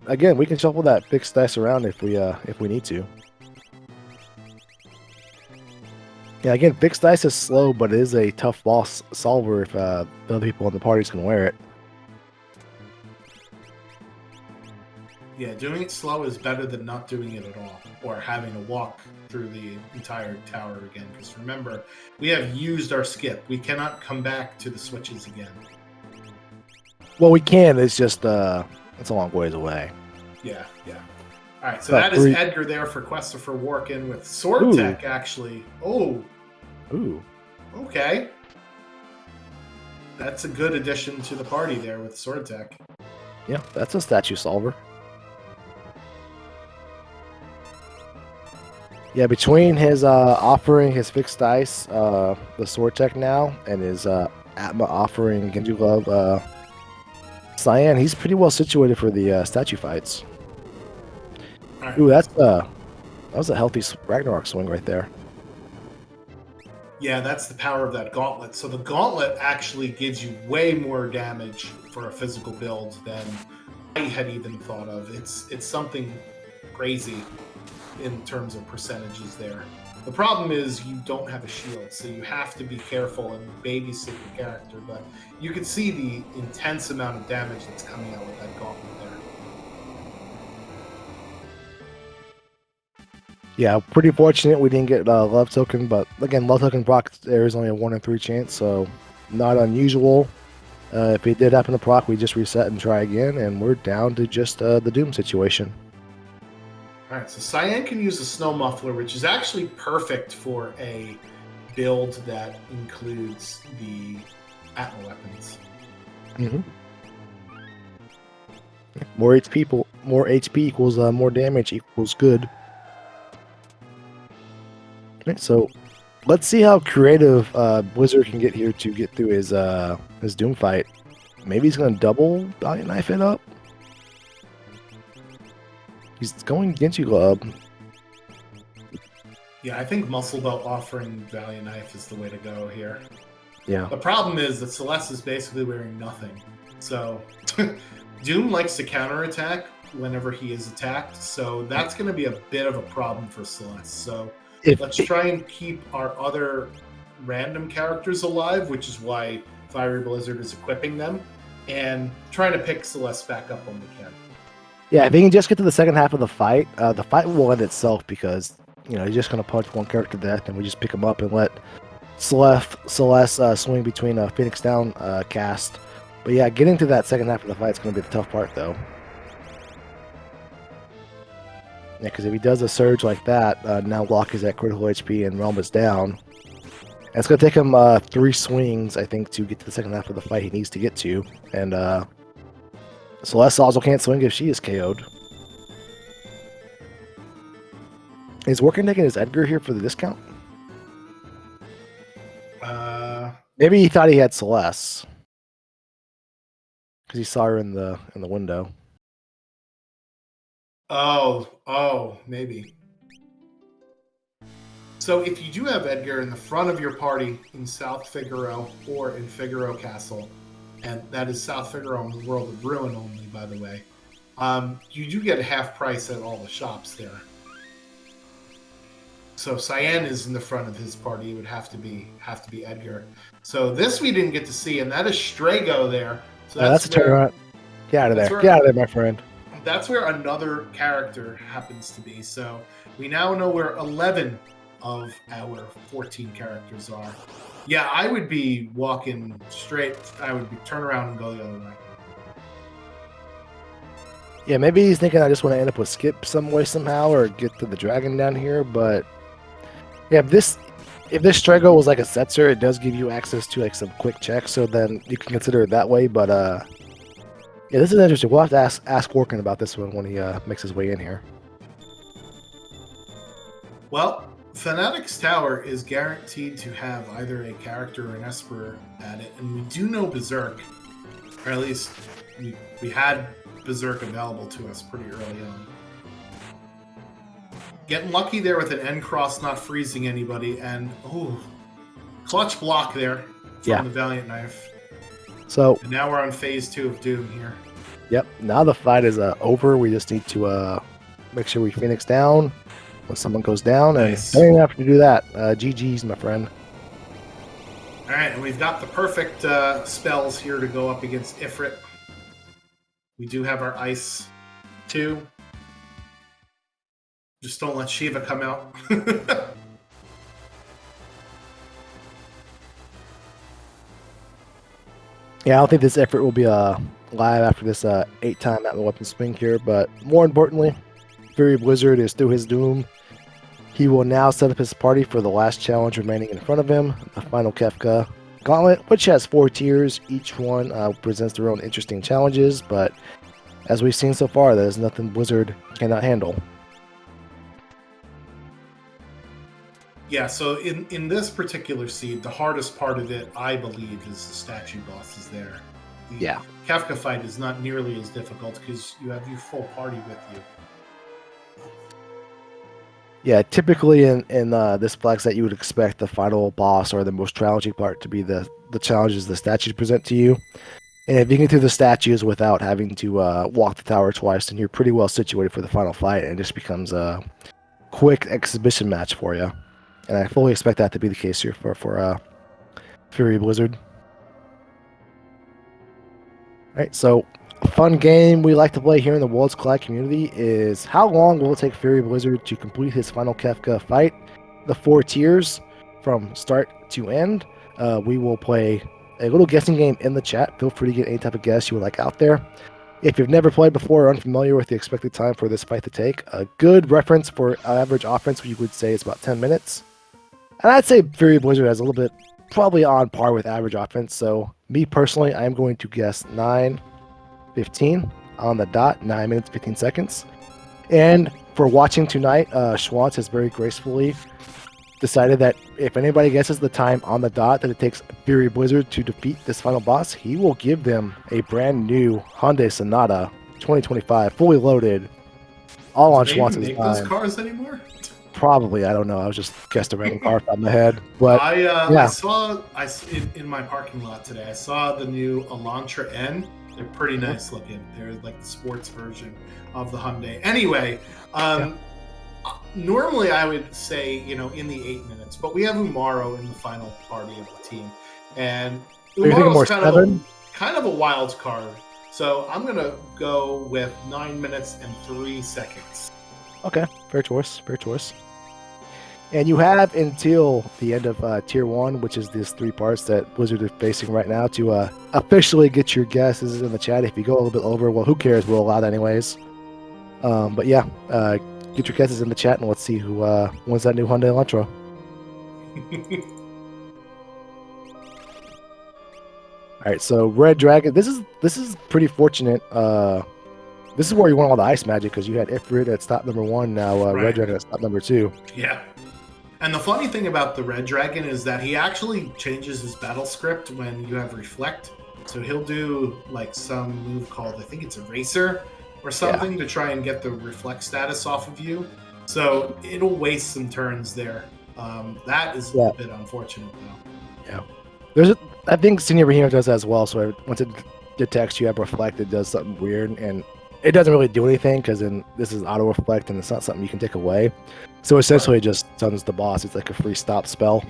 shuffle that fixed dice around if we need to. Yeah, again, fixed dice is slow, but it is a tough boss solver if the other people in the parties can wear it. Yeah, doing it slow is better than not doing it at all, or having to walk through the entire tower again. Because remember, we have used our skip. We cannot come back to the switches again. Well, we can. It's just it's a long ways away. Yeah, yeah. All right, so But that is Edgar there for Questifer Workin with Sword Ooh. Tech, actually. Oh, Ooh. okay. That's a good addition to the party there with Sword Tech. Yeah, that's a statue solver. Yeah, between his offering his fixed dice, the Sword Tech now, and his Atma offering Genji Glove, Cyan, he's pretty well situated for the statue fights. Right. Ooh, that was a healthy Ragnarok swing right there. Yeah, that's the power of that gauntlet. So the gauntlet actually gives you way more damage for a physical build than I had even thought of. It's something crazy in terms of percentages there. The problem is you don't have a shield, so you have to be careful and babysit your character, but you can see the intense amount of damage that's coming out with that gauntlet there. Yeah, pretty fortunate we didn't get Love Token, but again, Love Token proc there is only a 1 in 3 chance, so not unusual. If it did happen to proc, we just reset and try again, and we're down to just the Doom situation. All right, so Cyan can use the Snow Muffler, which is actually perfect for a build that includes the Atma weapons. Mm-hmm. More HP equals more damage equals good. Okay, so let's see how creative Blizzard can get here to get through his Doom fight. Maybe he's gonna double Valiant Knife it up. He's going Genji Glove. Yeah, I think Muscle Belt offering Valiant Knife is the way to go here. Yeah. The problem is that Celeste is basically wearing nothing. So Doom likes to counterattack whenever he is attacked, so that's going to be a bit of a problem for Celeste. So let's try and keep our other random characters alive, which is why Fiery Blizzard is equipping them, and trying to pick Celeste back up when we can. Yeah, if he can just get to the second half of the fight will end itself because, you know, he's just going to punch one character to death and we just pick him up and let Celeste swing between Phoenix Down cast. But yeah, getting to that second half of the fight is going to be the tough part, though. Yeah, because if he does a surge like that, now Locke is at critical HP and Realm is down. And it's going to take him 3 swings, I think, to get to the second half of the fight he needs to get to. And Celeste also can't swing if she is KO'd. Is Working taking his Edgar here for the discount? Maybe he thought he had Celeste because he saw her in the window. Oh, maybe. So if you do have Edgar in the front of your party in South Figaro or in Figaro Castle, and that is South Figaro in the World of Ruin only, by the way, you do get a half price at all the shops there. So Cyan is in the front of his party. It would have to be Edgar. So this we didn't get to see, and that is Strago there. So that's a turnaround. Get out of there. Get out of there, my friend. That's where another character happens to be. So we now know where 11 of our 14 characters are. Yeah, I would be walking straight. I would be turn around and go the other way. Yeah, maybe he's thinking I just want to end up with Skip some way somehow or get to the dragon down here, but yeah, if this Strago was like a Setzer, it does give you access to like some quick checks, so then you can consider it that way, but yeah, this is interesting. We'll have to ask Workin about this one when he makes his way in here. Well, Fanatic's Tower is guaranteed to have either a character or an Esper at it, and we do know Berserk, or at least we had Berserk available to us pretty early on. Getting lucky there with an N cross not freezing anybody, and clutch block there from the Valiant Knife. So and now we're on phase 2 of Doom here. Yep. Now the fight is over. We just need to make sure we Phoenix down, when someone goes down, Nice. and don't even have to do that. GG's, my friend. All right, and we've got the perfect spells here to go up against Ifrit. We do have our ice too. Just don't let Shiva come out. Yeah, I don't think this effort will be live after this 8-time at the weapon swing here, but more importantly, Fury Blizzard is through his doom. He will now set up his party for the last challenge remaining in front of him, the final Kefka Gauntlet, which has 4 tiers. Each one presents their own interesting challenges, but as we've seen so far, there's nothing Blizzard cannot handle. Yeah, so in this particular seed, the hardest part of it, I believe, is the statue bosses there. The Yeah. Kefka fight is not nearly as difficult because you have your full party with you. Yeah, typically in this flag set, you would expect the final boss or the most challenging part to be the challenges the statues present to you. And if you can get through the statues without having to walk the tower twice, then you're pretty well situated for the final fight, and it just becomes a quick exhibition match for you. And I fully expect that to be the case here for Fury Blizzard. All right, so a fun game we like to play here in the Worlds Collide community is how long will it take Fury Blizzard to complete his final Kefka fight? The 4 tiers from start to end. We will play a little guessing game in the chat. Feel free to get any type of guess you would like out there. If you've never played before or unfamiliar with the expected time for this fight to take, a good reference for average offense, you would say is about 10 minutes. And I'd say Fury Blizzard has a little bit probably on par with average offense. So me personally, I'm going to guess 9:15 on the dot, 9 minutes, 15 seconds. And for watching tonight, Schwantz has very gracefully decided that if anybody guesses the time on the dot that it takes Fury Blizzard to defeat this final boss, he will give them a brand new Hyundai Sonata 2025, fully loaded, all on Do they even Schwantz's make those time. cars anymore? Probably, I don't know. I was just guessed a random car off my head, but I saw in my parking lot today. I saw the new Elantra N. They're pretty nice looking. They're like the sports version of the Hyundai. Anyway, normally I would say in the 8 minutes, but we have Umaro in the final party of the team, and Umaro's kind of a wild card. So I'm gonna go with 9 minutes and 3 seconds. Okay, fair choice. And you have until the end of Tier 1, which is these 3 parts that Blizzard is facing right now, to officially get your guesses in the chat. If you go a little bit over, well, who cares? We'll allow that anyways. But yeah, get your guesses in the chat, and let's see who wins that new Hyundai Elantra. All right, so Red Dragon. This is pretty fortunate. This is where you want all the ice magic because you had Ifrit at stop number 1. Now Right. Red Dragon at stop number 2. Yeah. And the funny thing about the Red Dragon is that he actually changes his battle script when you have Reflect. So he'll do like some move called, I think it's Eraser or something, to try and get the Reflect status off of you. So it'll waste some turns there. That is a bit unfortunate though. Yeah. I think Senior Behemoth does that as well. So once it detects you have Reflect, it does something weird. And it doesn't really do anything because this is auto reflect and it's not something you can take away. So essentially, it just stuns the boss. It's like a free stop spell.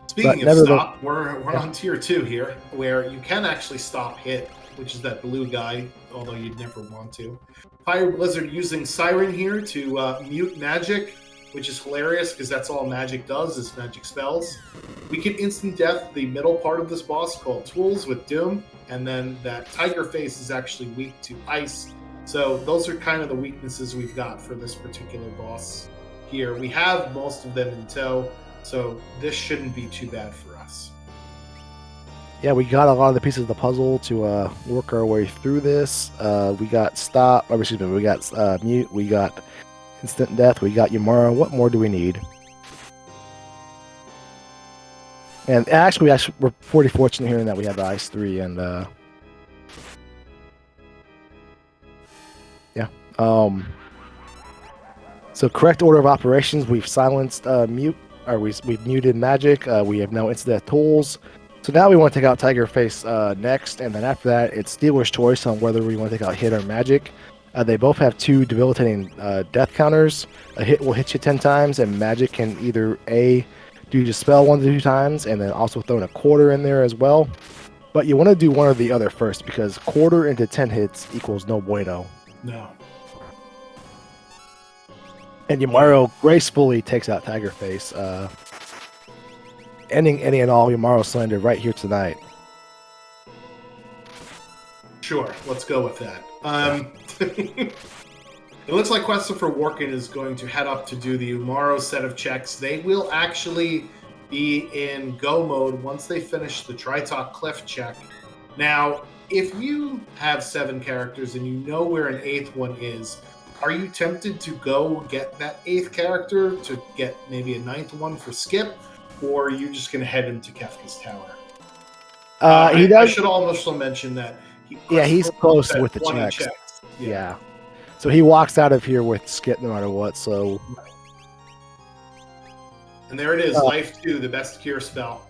Speaking of stop, we're on tier 2 here, where you can actually stop hit, which is that blue guy, although you'd never want to. Fire Blizzard using Siren here to mute magic, which is hilarious because that's all magic does is magic spells. We can instant death the middle part of this boss called Tools with Doom, and then that Tiger Face is actually weak to ice. So those are kind of the weaknesses we've got for this particular boss here. We have most of them in tow, so this shouldn't be too bad for us. Yeah, we got a lot of the pieces of the puzzle to work our way through this. We got we got mute, we got instant death, we got Yamara. What more do we need? And actually, we're pretty fortunate here in that we have the Ice 3 and so correct order of operations, we've silenced we've muted magic, we have now instant death tools. So now we want to take out Tiger Face next, and then after that it's dealer's choice on whether we want to take out hit or magic. They both have 2 debilitating death counters. A hit will hit you 10 times, and magic can either do your spell 1 to 2 times, and then also throw in a quarter in there as well. But you want to do one or the other first, because quarter into 10 hits equals no bueno. No. And Yumaro gracefully takes out Tiger Face, ending any and all Yumaro slander right here tonight. Sure, let's go with that. It looks like Christopher Warkin is going to head up to do the Umaro set of checks. They will actually be in go mode once they finish the Tritalk Cliff check. Now, if you have 7 characters and you know where an 8th one is, are you tempted to go get that 8th character to get maybe a 9th one for Skip, or are you just going to head into Kefka's Tower? I should also mention that he's close with the checks. Yeah. So he walks out of here with Skip no matter what. So, and there it is, Life 2, the best cure spell.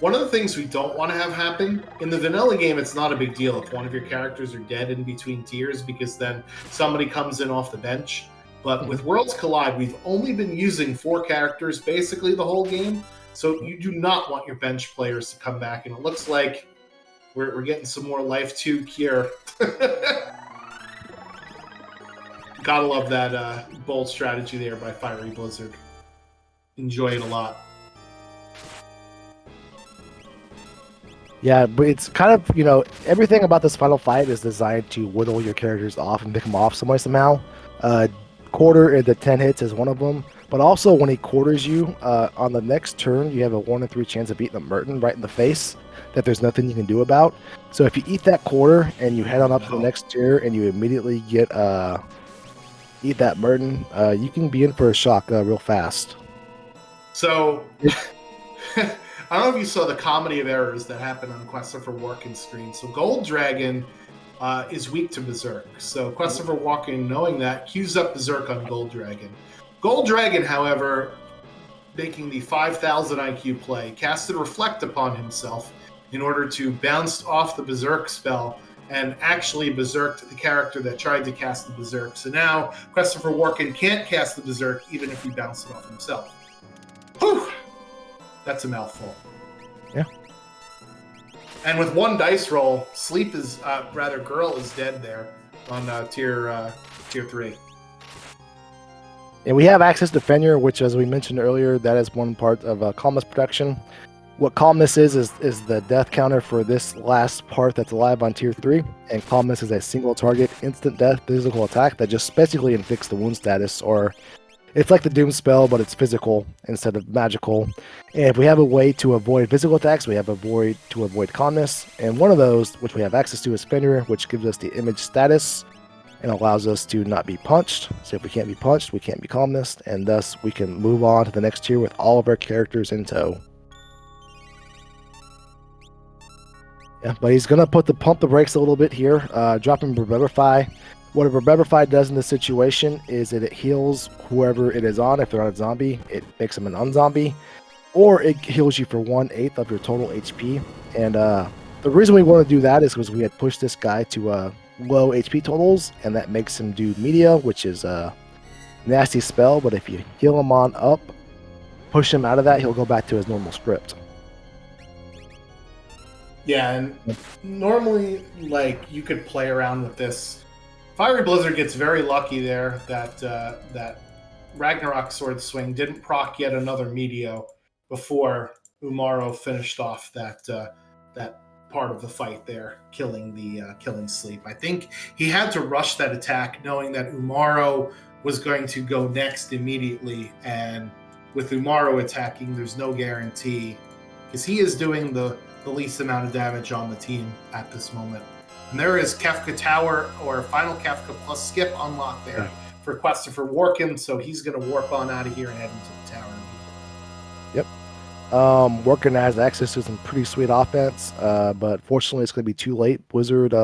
One of the things we don't want to have happen in the vanilla game, it's not a big deal if one of your characters are dead in between tiers, because then somebody comes in off the bench. But with Worlds Collide, we've only been using 4 characters basically the whole game, so you do not want your bench players to come back. And it looks like we're getting some more Life 2 cure. Gotta love that bold strategy there by Fiery Blizzard. Enjoy it a lot. Yeah, but it's kind of, everything about this final fight is designed to whittle your characters off and pick them off some way somehow. Quarter into 10 hits is one of them. But also, when he quarters you, on the next turn, you have a 1 in 3 chance of beating a Merton right in the face that there's nothing you can do about. So if you eat that quarter and you head on up to the next tier and you immediately get eat that Merton, you can be in for a shock real fast. So, I don't know if you saw the comedy of errors that happened on Christopher Warkin's screen. So Gold Dragon is weak to Berserk. So Christopher Warkin, knowing that, queues up Berserk on Gold Dragon. Gold Dragon, however, making the 5,000 IQ play, casted Reflect upon himself in order to bounce off the Berserk spell and actually berserked the character that tried to cast the Berserk. So now Christopher Warkin can't cast the Berserk even if he bounced it off himself. Whew! That's a mouthful. Yeah. And with 1 dice roll, Girl is dead there on tier 3. And we have access to Fenrir, which, as we mentioned earlier, that is one part of Calmness Protection. What Calmness is the death counter for this last part that's alive on tier 3. And Calmness is a single target, instant death physical attack that just basically inflicts the wound status, or it's like the Doom spell, but it's physical instead of magical. And if we have a way to avoid physical attacks, we have a way to avoid calmness. And one of those, which we have access to, is Fenrir, which gives us the image status and allows us to not be punched. So if we can't be punched, we can't be calmness, and thus we can move on to the next tier with all of our characters in tow. Yeah, but he's gonna pump the brakes a little bit here, dropping Revibrify. What a Revibrify does in this situation is that it heals whoever it is on. If they're on a zombie, it makes them an unzombie, or it heals you for 1/8 of your total HP. And the reason we want to do that is because we had pushed this guy to low HP totals, and that makes him do Media, which is a nasty spell. But if you heal him on up, push him out of that, he'll go back to his normal script. Yeah, and normally, you could play around with this. Fiery Blizzard gets very lucky there that that Ragnarok Sword Swing didn't proc yet another Medio before Umaro finished off that part of the fight there, killing Sleep. I think he had to rush that attack knowing that Umaro was going to go next immediately, and with Umaro attacking, there's no guarantee, because he is doing the least amount of damage on the team at this moment. And there is Kefka Tower, or Final Kefka plus Skip unlocked there for Christopher Warkin, so he's going to warp on out of here and head into the tower. Yep. Warkin has access to some pretty sweet offense, but fortunately it's going to be too late. Blizzard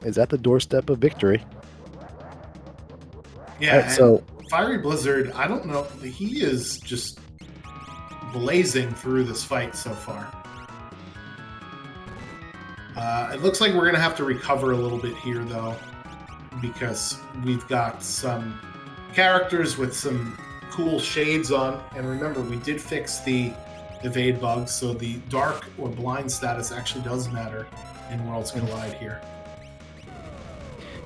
is at the doorstep of victory. Yeah, right, so Fiery Blizzard, I don't know, he is just blazing through this fight so far. It looks like we're going to have to recover a little bit here, though, because we've got some characters with some cool shades on. And remember, we did fix the evade bug, so the dark or blind status actually does matter in Worlds Collide here.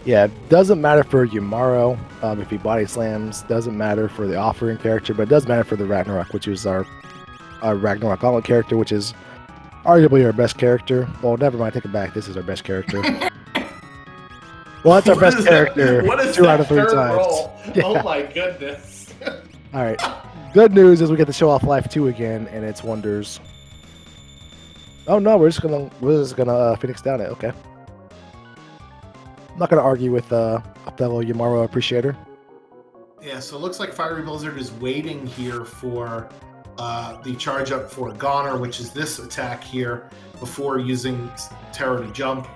Yeah, it doesn't matter for Yumaro if he body slams. Doesn't matter for the offering character, but it does matter for the Ragnarok, which is our Ragnarok Gauntlet character, which is arguably our best character. Well, never mind, take it back. This is our best character. Well, that's our best character. What is 2 that out of 3 third times. roll? Yeah. Oh my goodness. All right. Good news is we get to show off Life 2 again, and it's Wonders. Oh no, we're just gonna Phoenix down it. Okay. I'm not gonna argue with a fellow Yumaro appreciator. Yeah, so it looks like Fiery Blizzard is waiting here for the charge up for Goner, which is this attack here, before using Terror to jump.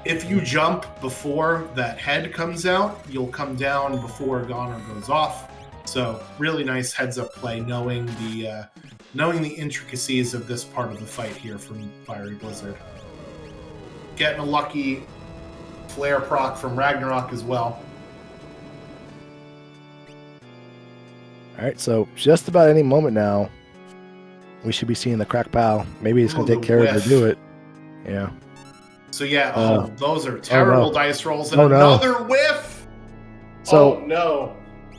If you jump before that head comes out, you'll come down before Goner goes off. So really nice heads up play, knowing the intricacies of this part of the fight here from Fiery Blizzard. Getting a lucky flare proc from Ragnarok as well. All right, so just about any moment now, we should be seeing the crack pow. Maybe it's gonna take care of to do it. Yeah. So yeah, those are terrible dice rolls, and no. another whiff. So no.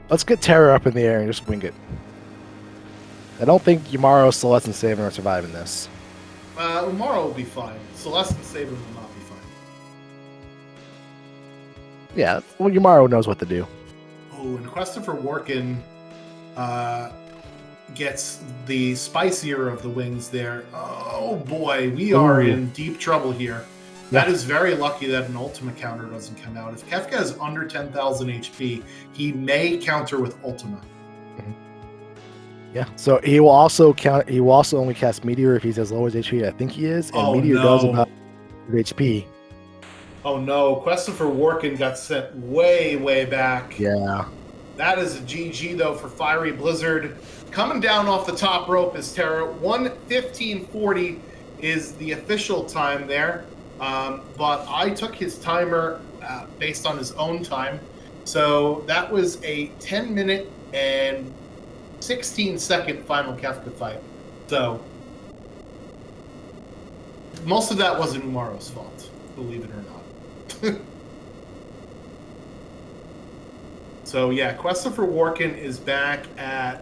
Let's get Terror up in the air and just wing it. I don't think Yumaro, Celeste, and Saban are surviving this. Umaro will be fine. Celeste and Saban will not be fine. Yeah, well, Yumaro knows what to do. Oh, and Christopher Workin gets the spicier of the wings there. Oh boy, we are in deep trouble here. That is very lucky that an Ultima counter doesn't come out. If Kefka is under 10,000 HP, he may counter with Ultima. Yeah, so he will also count. He will also only cast Meteor if he's as low as HP. I think he is, and Meteor does about HP. Oh no, Christopher Workin got sent way back. Yeah. That is a GG though for Fiery Blizzard. Coming down off the top rope is Terra. 1:15:40 is the official time there. But I took his timer based on his own time. So that was a 10-minute and 16-second final Kefka fight. So most of that wasn't Umaro's fault, believe it or not. So yeah, Christopher Workin is back at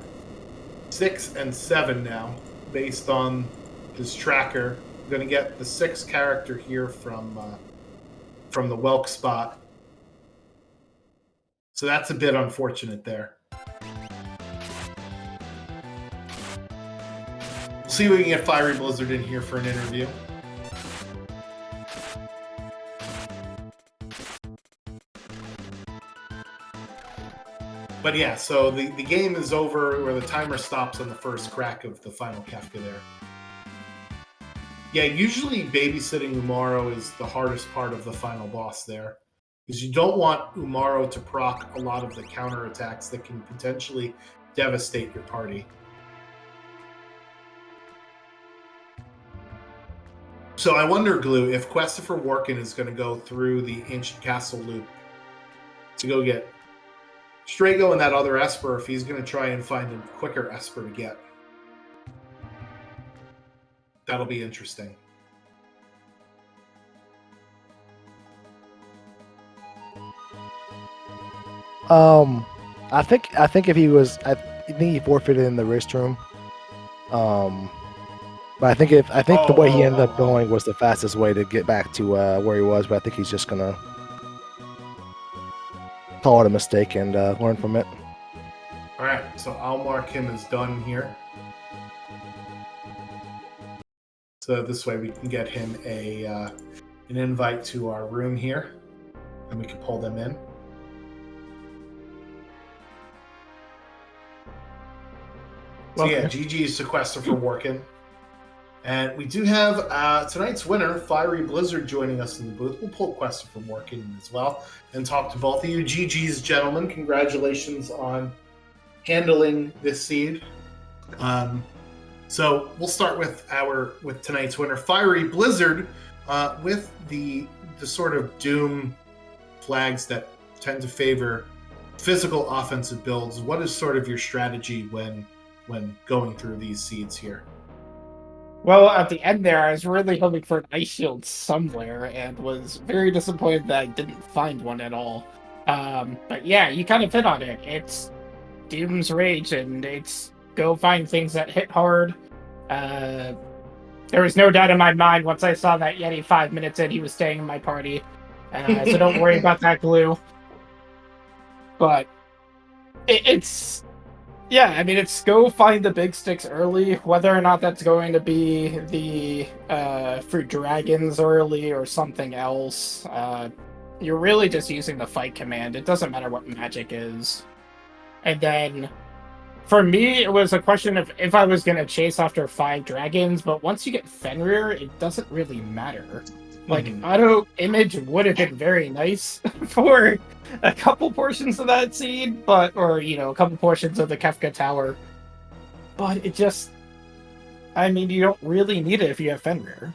6 and 7 now, based on his tracker. Going to get the 6th character here from the Welk spot. So that's a bit unfortunate there. We'll see if we can get Fiery Blizzard in here for an interview. But yeah, so the game is over where the timer stops on the first crack of the final Kefka there. Yeah, usually babysitting Umaro is the hardest part of the final boss there, because you don't want Umaro to proc a lot of the counterattacks that can potentially devastate your party. So I wonder, Glue, if Christopher Workin is going to go through the Ancient Castle loop to go get Strago and that other Esper, if he's going to try and find a quicker Esper to get. That'll be interesting. I think if he was, I think he forfeited in the wrist room. But I think the way he ended up going was the fastest way to get back to where he was. But I think he's just gonna call it a mistake and learn from it. All right, so I'll mark him as done here. So this way we can get him an invite to our room here, and we can pull them in. So yeah, GG's to Christopher Workin. And we do have tonight's winner, Fiery Blizzard, joining us in the booth. We'll pull Christopher Workin in as well and talk to both of you. GG's, gentlemen. Congratulations on handling this seed. So we'll start with tonight's winner, Fiery Blizzard, with the sort of doom flags that tend to favor physical offensive builds. What is sort of your strategy when going through these seeds here? Well, at the end there, I was really hoping for an ice shield somewhere, and was very disappointed that I didn't find one at all. But yeah, you kind of hit on it. It's Doom's Rage, and it's go find things that hit hard. There was no doubt in my mind once I saw that Yeti 5 minutes in, he was staying in my party. So don't worry about that glue. But it's... Yeah, I mean, it's go find the big sticks early, whether or not that's going to be the fruit dragons early or something else. You're really just using the fight command. It doesn't matter what magic is. And then, for me, it was a question of if I was going to chase after 5 dragons, but once you get Fenrir, it doesn't really matter. Like, auto image would have been very nice for a couple portions of that seed, or a couple portions of the Kefka Tower. But it just, I mean, you don't really need it if you have Fenrir.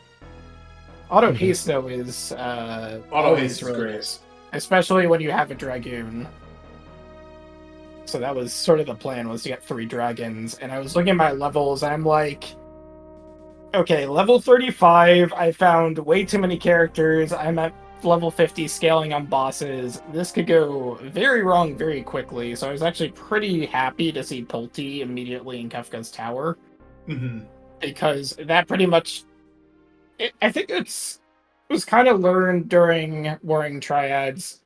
Auto haste, though, is Auto haste is great. Especially when you have a Dragoon. So that was sort of the plan, was to get 3 dragons. And I was looking at my levels, and I'm like, okay, level 35, I found way too many characters. I'm at level 50 scaling on bosses. This could go very wrong very quickly. So I was actually pretty happy to see Pulte immediately in Kefka's Tower. Because that pretty much... I think it was kind of learned during Warring Triads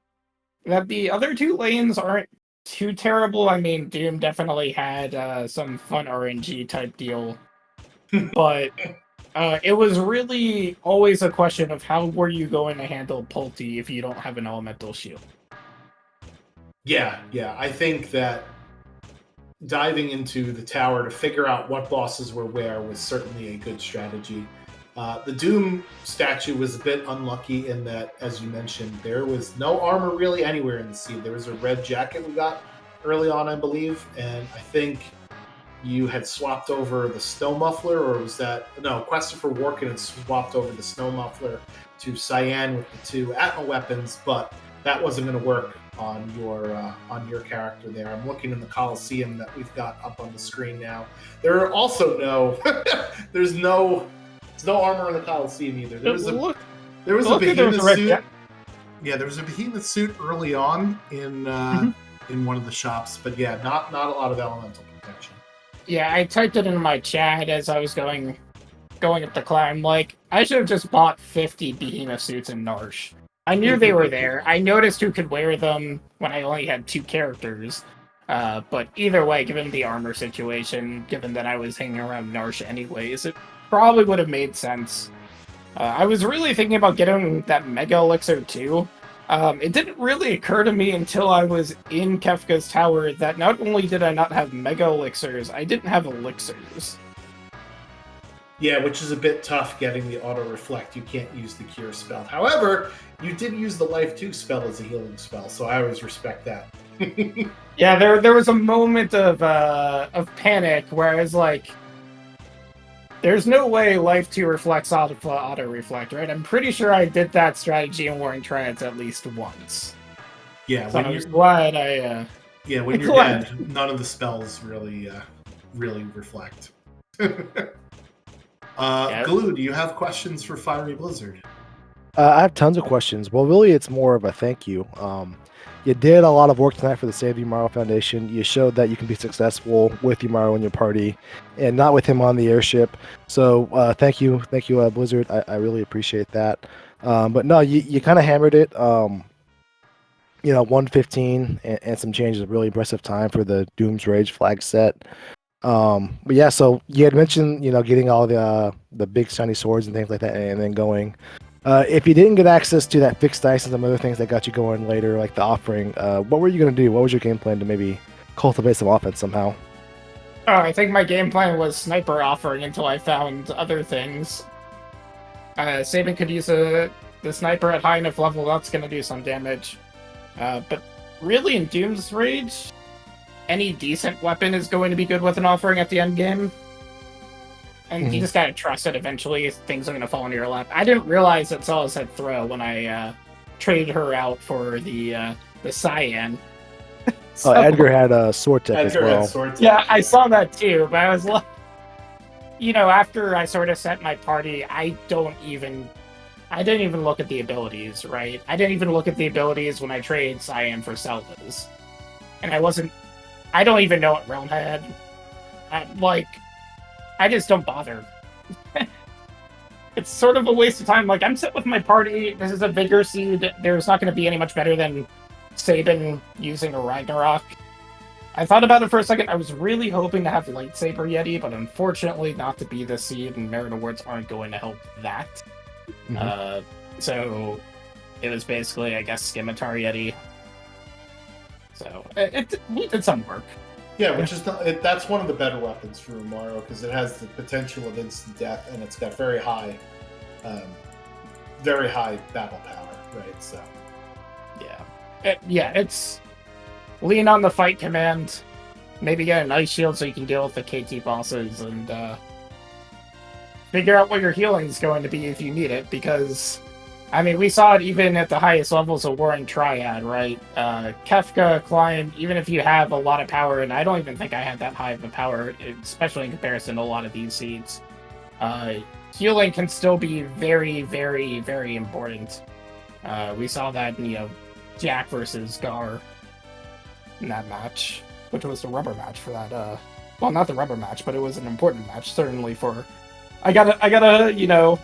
that the other 2 lanes aren't too terrible. I mean, Doom definitely had some fun RNG type deal. But it was really always a question of how were you going to handle Pulte if you don't have an elemental shield. Yeah. I think that diving into the tower to figure out what bosses were where was certainly a good strategy. The Doom statue was a bit unlucky in that, as you mentioned, there was no armor really anywhere in the seed. There was a red jacket we got early on, I believe, and I think you had swapped over the snow muffler, or was that... No, Christopher Warkin had swapped over the snow muffler to Cyan with the 2 Atma weapons, but that wasn't going to work on your character there. I'm looking in the Coliseum that we've got up on the screen now. There are also no... There's no armor in the Coliseum either. There was a behemoth suit. Yeah, there was a behemoth suit early on in one of the shops, but yeah, not a lot of elemental protection. Yeah, I typed it into my chat as I was going up the climb. Like, I should have just bought 50 behemoth suits in Narsh. I knew they were there. I noticed who could wear them when I only had 2 characters. But either way, given the armor situation, given that I was hanging around Narsh anyways, it probably would have made sense. I was really thinking about getting that Mega Elixir too. It didn't really occur to me until I was in Kefka's Tower that not only did I not have Mega Elixirs, I didn't have Elixirs. Yeah, which is a bit tough getting the Auto Reflect. You can't use the Cure spell. However, you did use the Life 2 spell as a healing spell, so I always respect that. Yeah, there was a moment of panic where I was like, there's no way Life 2 reflects auto reflect, right? I'm pretty sure I did that strategy in Warring Triads at least once. Yeah, so I was glad I... when you're dead, none of the spells really reflect. Glue, do you have questions for Fiery Blizzard? I have tons of questions. Well, really, it's more of a thank you. You did a lot of work tonight for the Save Umaro Foundation. You showed that you can be successful with Umaro in your party and not with him on the airship. So thank you, Blizzard. I really appreciate that. But no, you kind of hammered it. 115 and some changes. Really impressive time for the Doom's Rage flag set. But yeah, so you had mentioned getting all the big shiny swords and things like that, and then going. If you didn't get access to that fixed dice and some other things that got you going later, like the offering, what were you going to do? What was your game plan to maybe cultivate some offense somehow? Oh, I think my game plan was sniper offering until I found other things. Saban could use the sniper at high enough level, that's going to do some damage. But really in Doom's Rage, any decent weapon is going to be good with an offering at the end game. And you just gotta trust that eventually things are gonna fall into your lap. I didn't realize that Salas had throw when I traded her out for the the cyan. Oh, Edgar had a sword tech as Edgar had well. sword tech. Yeah, I saw that too, but I was like, after I sort of set my party, I didn't even look at the abilities, right? I didn't even look at the abilities when I trade cyan for Selvas. And I don't even know what realm I had. I just don't bother. It's sort of a waste of time. Like, I'm set with my party. This is a Vigor Seed. There's not going to be any much better than Sabin using a Ragnarok. I thought about it for a second. I was really hoping to have Lightsaber Yeti, but unfortunately not to be the seed, and Merit Awards aren't going to help that. Mhm. So it was basically, I guess, Scimitar Yeti. So we did some work. Yeah, which is that's one of the better weapons for Umaro because it has the potential of instant death and it's got very high battle power, right? So it's lean on the fight command, maybe get an ice shield so you can deal with the KT bosses, and figure out what your healing is going to be if you need it, because I mean, we saw it even at the highest levels of Warring Triad, right? Kefka, Climb, even if you have a lot of power, and I don't even think I had that high of a power, especially in comparison to a lot of these seeds, healing can still be very, very, very important. We saw that in, Jack versus Gar in that match, which was the rubber match for that, well, not the rubber match, but it was an important match, certainly for... I gotta,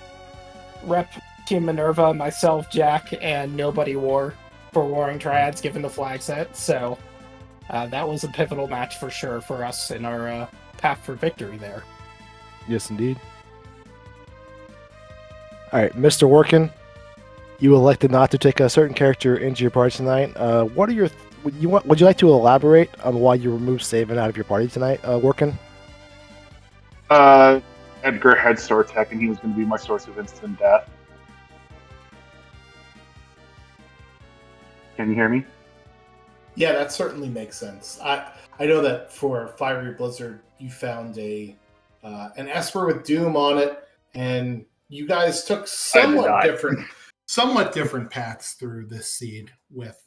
rep Team Minerva, myself, Jack, and Nobody War for Warring Triads, given the flag set. So that was a pivotal match for sure for us in our path for victory there. Yes, indeed. All right, Mr. Workin, you elected not to take a certain character into your party tonight. What are your would you like to elaborate on why you removed Sabin out of your party tonight, Workin? Edgar had sword tech, and he was going to be my source of instant death. Can you hear me? yeah, that certainly makes sense. I know that for Fiery Blizzard, you found an Esper with Doom on it, and you guys took somewhat different paths through this seed with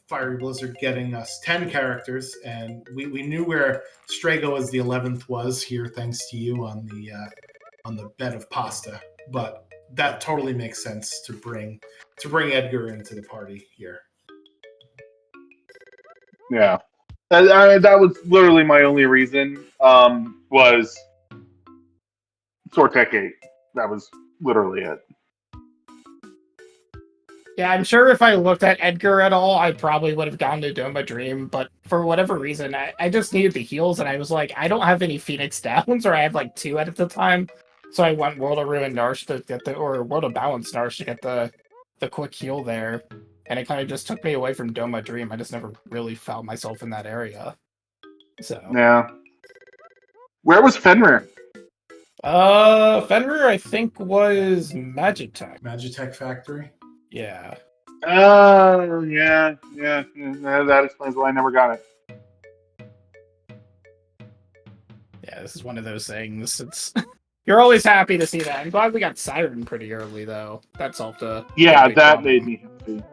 Fiery Blizzard getting us 10 characters, and we knew where Strago as the 11th was here, thanks to you on the bed of pasta. But that totally makes sense to bring Edgar into the party here. Yeah. That was literally my only reason, was sword tech 8. That was literally it. Yeah, I'm sure if I looked at Edgar at all, I probably would have gone to Doma Dream, but for whatever reason, I just needed the heals, and I was like, I don't have any Phoenix Downs, or I had like 2 at the time, so I went World of Ruin Narsh to get or World of Balance Narsh to get the quick heal there, and it kind of just took me away from Doma Dream. I just never really found myself in that area. So Yeah. Where was Fenrir? Fenrir, I think, was Magitech. Magitech Factory. Yeah. Oh, yeah. That explains why I never got it. Yeah, this is one of those things. It's you're always happy to see that. I'm glad we got Siren pretty early, though. That solved a big That problem. made me happy.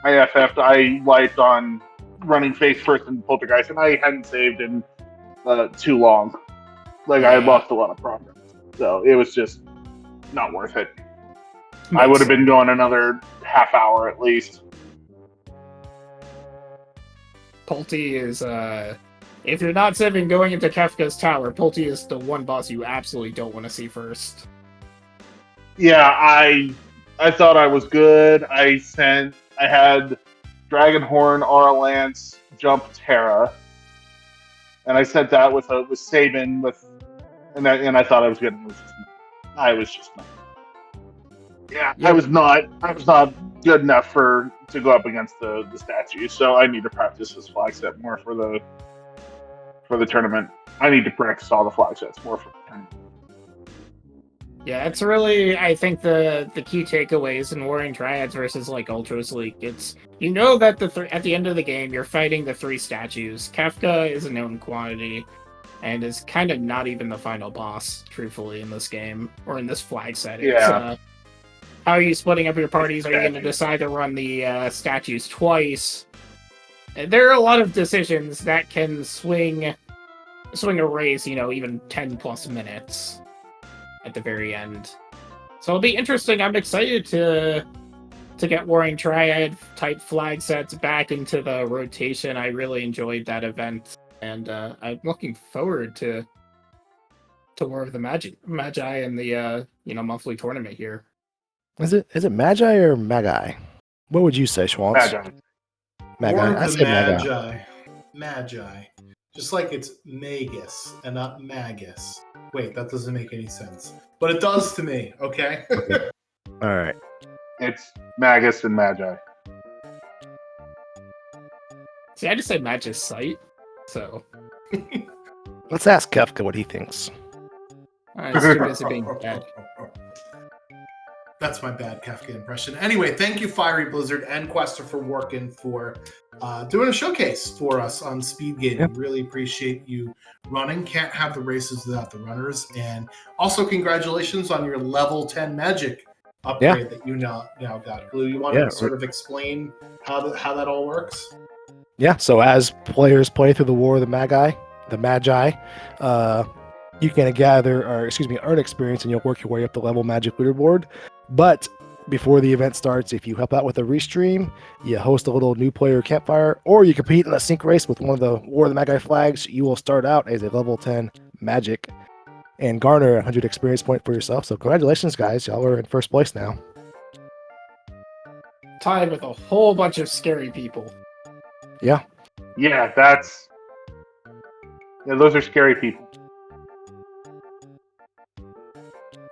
I FF'd. I wiped on running face first in Poltergeist, and I hadn't saved in too long. Like, I had lost a lot of progress. So it was just not worth it. I would have been going another half hour at least. Pulte is, if you're not saving going into Kefka's Tower, Pulte is the one boss you absolutely don't want to see first. Yeah, I thought I was good. I had Dragonhorn, Aura Lance, Jump Terra, and I sent that with Sabin and I thought I was good. I was just not. Yeah, I was not good enough to go up against the statue. So I need to practice this flag set more for the tournament. I need to practice all the flag sets more for the tournament. Yeah, it's really, I think, the key takeaways in Warring Triads versus like Ultras League. It's that at the end of the game you're fighting the 3 statues. Kefka is a known quantity. and is kind of not even the final boss, truthfully, in this game, or in this flag set. Yeah. It's, how are you splitting up your parties? Are you going to decide to run the statues twice? There are a lot of decisions that can swing a race, even 10 plus minutes at the very end. So it'll be interesting. I'm excited to get Warring Triad type flag sets back into the rotation. I really enjoyed that event, and I'm looking forward to more of the Magi and the monthly tournament here. Is it Magi or Magi? What would you say, Schwantz? Magi. Magi. More I of the say Magi. Magi. Magi. Just like it's Magus and not Magus. Wait, that doesn't make any sense. But it does to me, okay? All right. It's Magus and Magi. See, I just say Magis Sight, so Let's ask Kefka what he thinks. it's too busy being bad. That's my bad Kafka impression. Anyway, thank you, Fiery Blizzard and Quester, for working for doing a showcase for us on SpeedGaming. Yep. Really appreciate you running. Can't have the races without the runners. And also, congratulations on your level 10 magic upgrade that you now got. Glue, you want to sort of explain how that all works? Yeah. So as players play through the War of the Magi, you can earn experience, and you'll work your way up the level magic leaderboard. But before the event starts, if you help out with a restream, you host a little new player campfire, or you compete in a sync race with one of the War of the Magi flags, you will start out as a level 10 magic and garner 100 experience point for yourself. So congratulations, guys. Y'all are in first place now. Tied with a whole bunch of scary people. Yeah. Yeah, those are scary people.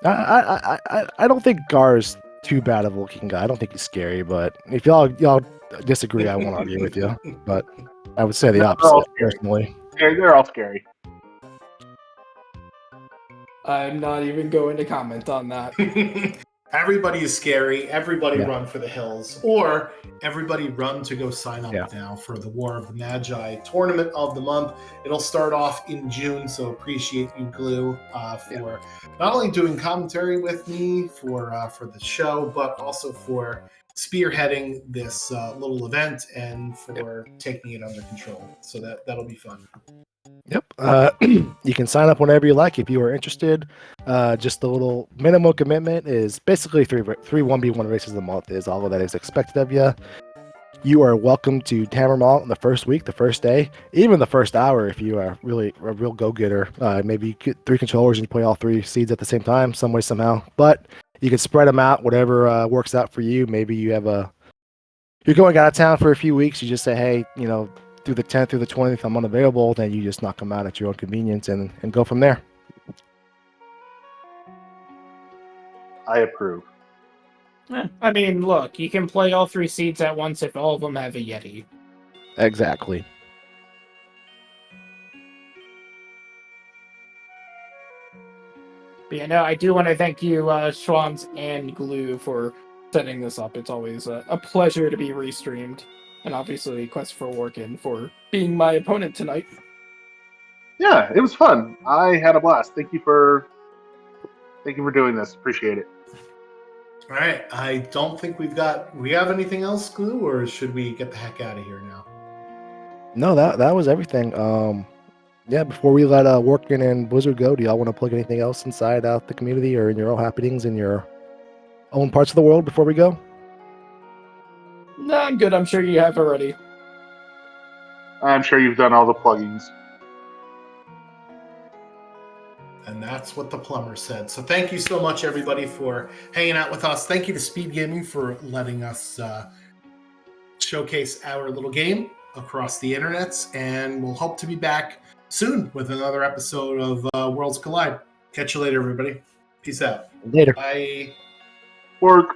I don't think Gar's too bad of a looking guy. I don't think he's scary, but if y'all disagree, I won't argue with you. But I would say the opposite, personally. They're all scary. I'm not even going to comment on that. Everybody is scary. Everybody run for the hills, or everybody run to go sign up now for the War of the Magi tournament of the month. It'll start off in June, so appreciate you, Glue, for not only doing commentary with me for the show, but also for spearheading this little event and for taking it under control. So that'll be fun. Yep. You can sign up whenever you like if you are interested. Just the little minimum commitment is basically three 1v1 races a month is all of that is expected of you. You are welcome to hammer them all in the first week, the first day, even the first hour if you are really a real go-getter. Maybe you get 3 controllers and you play all 3 seeds at the same time, some way, somehow. But you can spread them out, whatever works out for you. Maybe you're going out of town for a few weeks. You just say, hey, through the 10th through the 20th, I'm unavailable. Then you just knock them out at your own convenience and go from there. I approve. I mean, look, you can play all 3 seeds at once if all of them have a Yeti. Exactly. But I do want to thank you, Schwans and Glue, for setting this up. It's always a pleasure to be restreamed. And obviously, Quest for Workin for being my opponent tonight. Yeah, it was fun. I had a blast. Thank you for doing this. Appreciate it. All right. I don't think we have anything else, Glue, or should we get the heck out of here now? No, that was everything. Before we let Workin and Blizzard go, do y'all want to plug anything else inside the community or in your own happenings in your own parts of the world before we go? No, I'm good. I'm sure you have already. I'm sure you've done all the plugins. And that's what the plumber said. So thank you so much, everybody, for hanging out with us. Thank you to SpeedGaming for letting us showcase our little game across the internets. And we'll hope to be back soon with another episode of Worlds Collide. Catch you later, everybody. Peace out. Later. Bye. Work.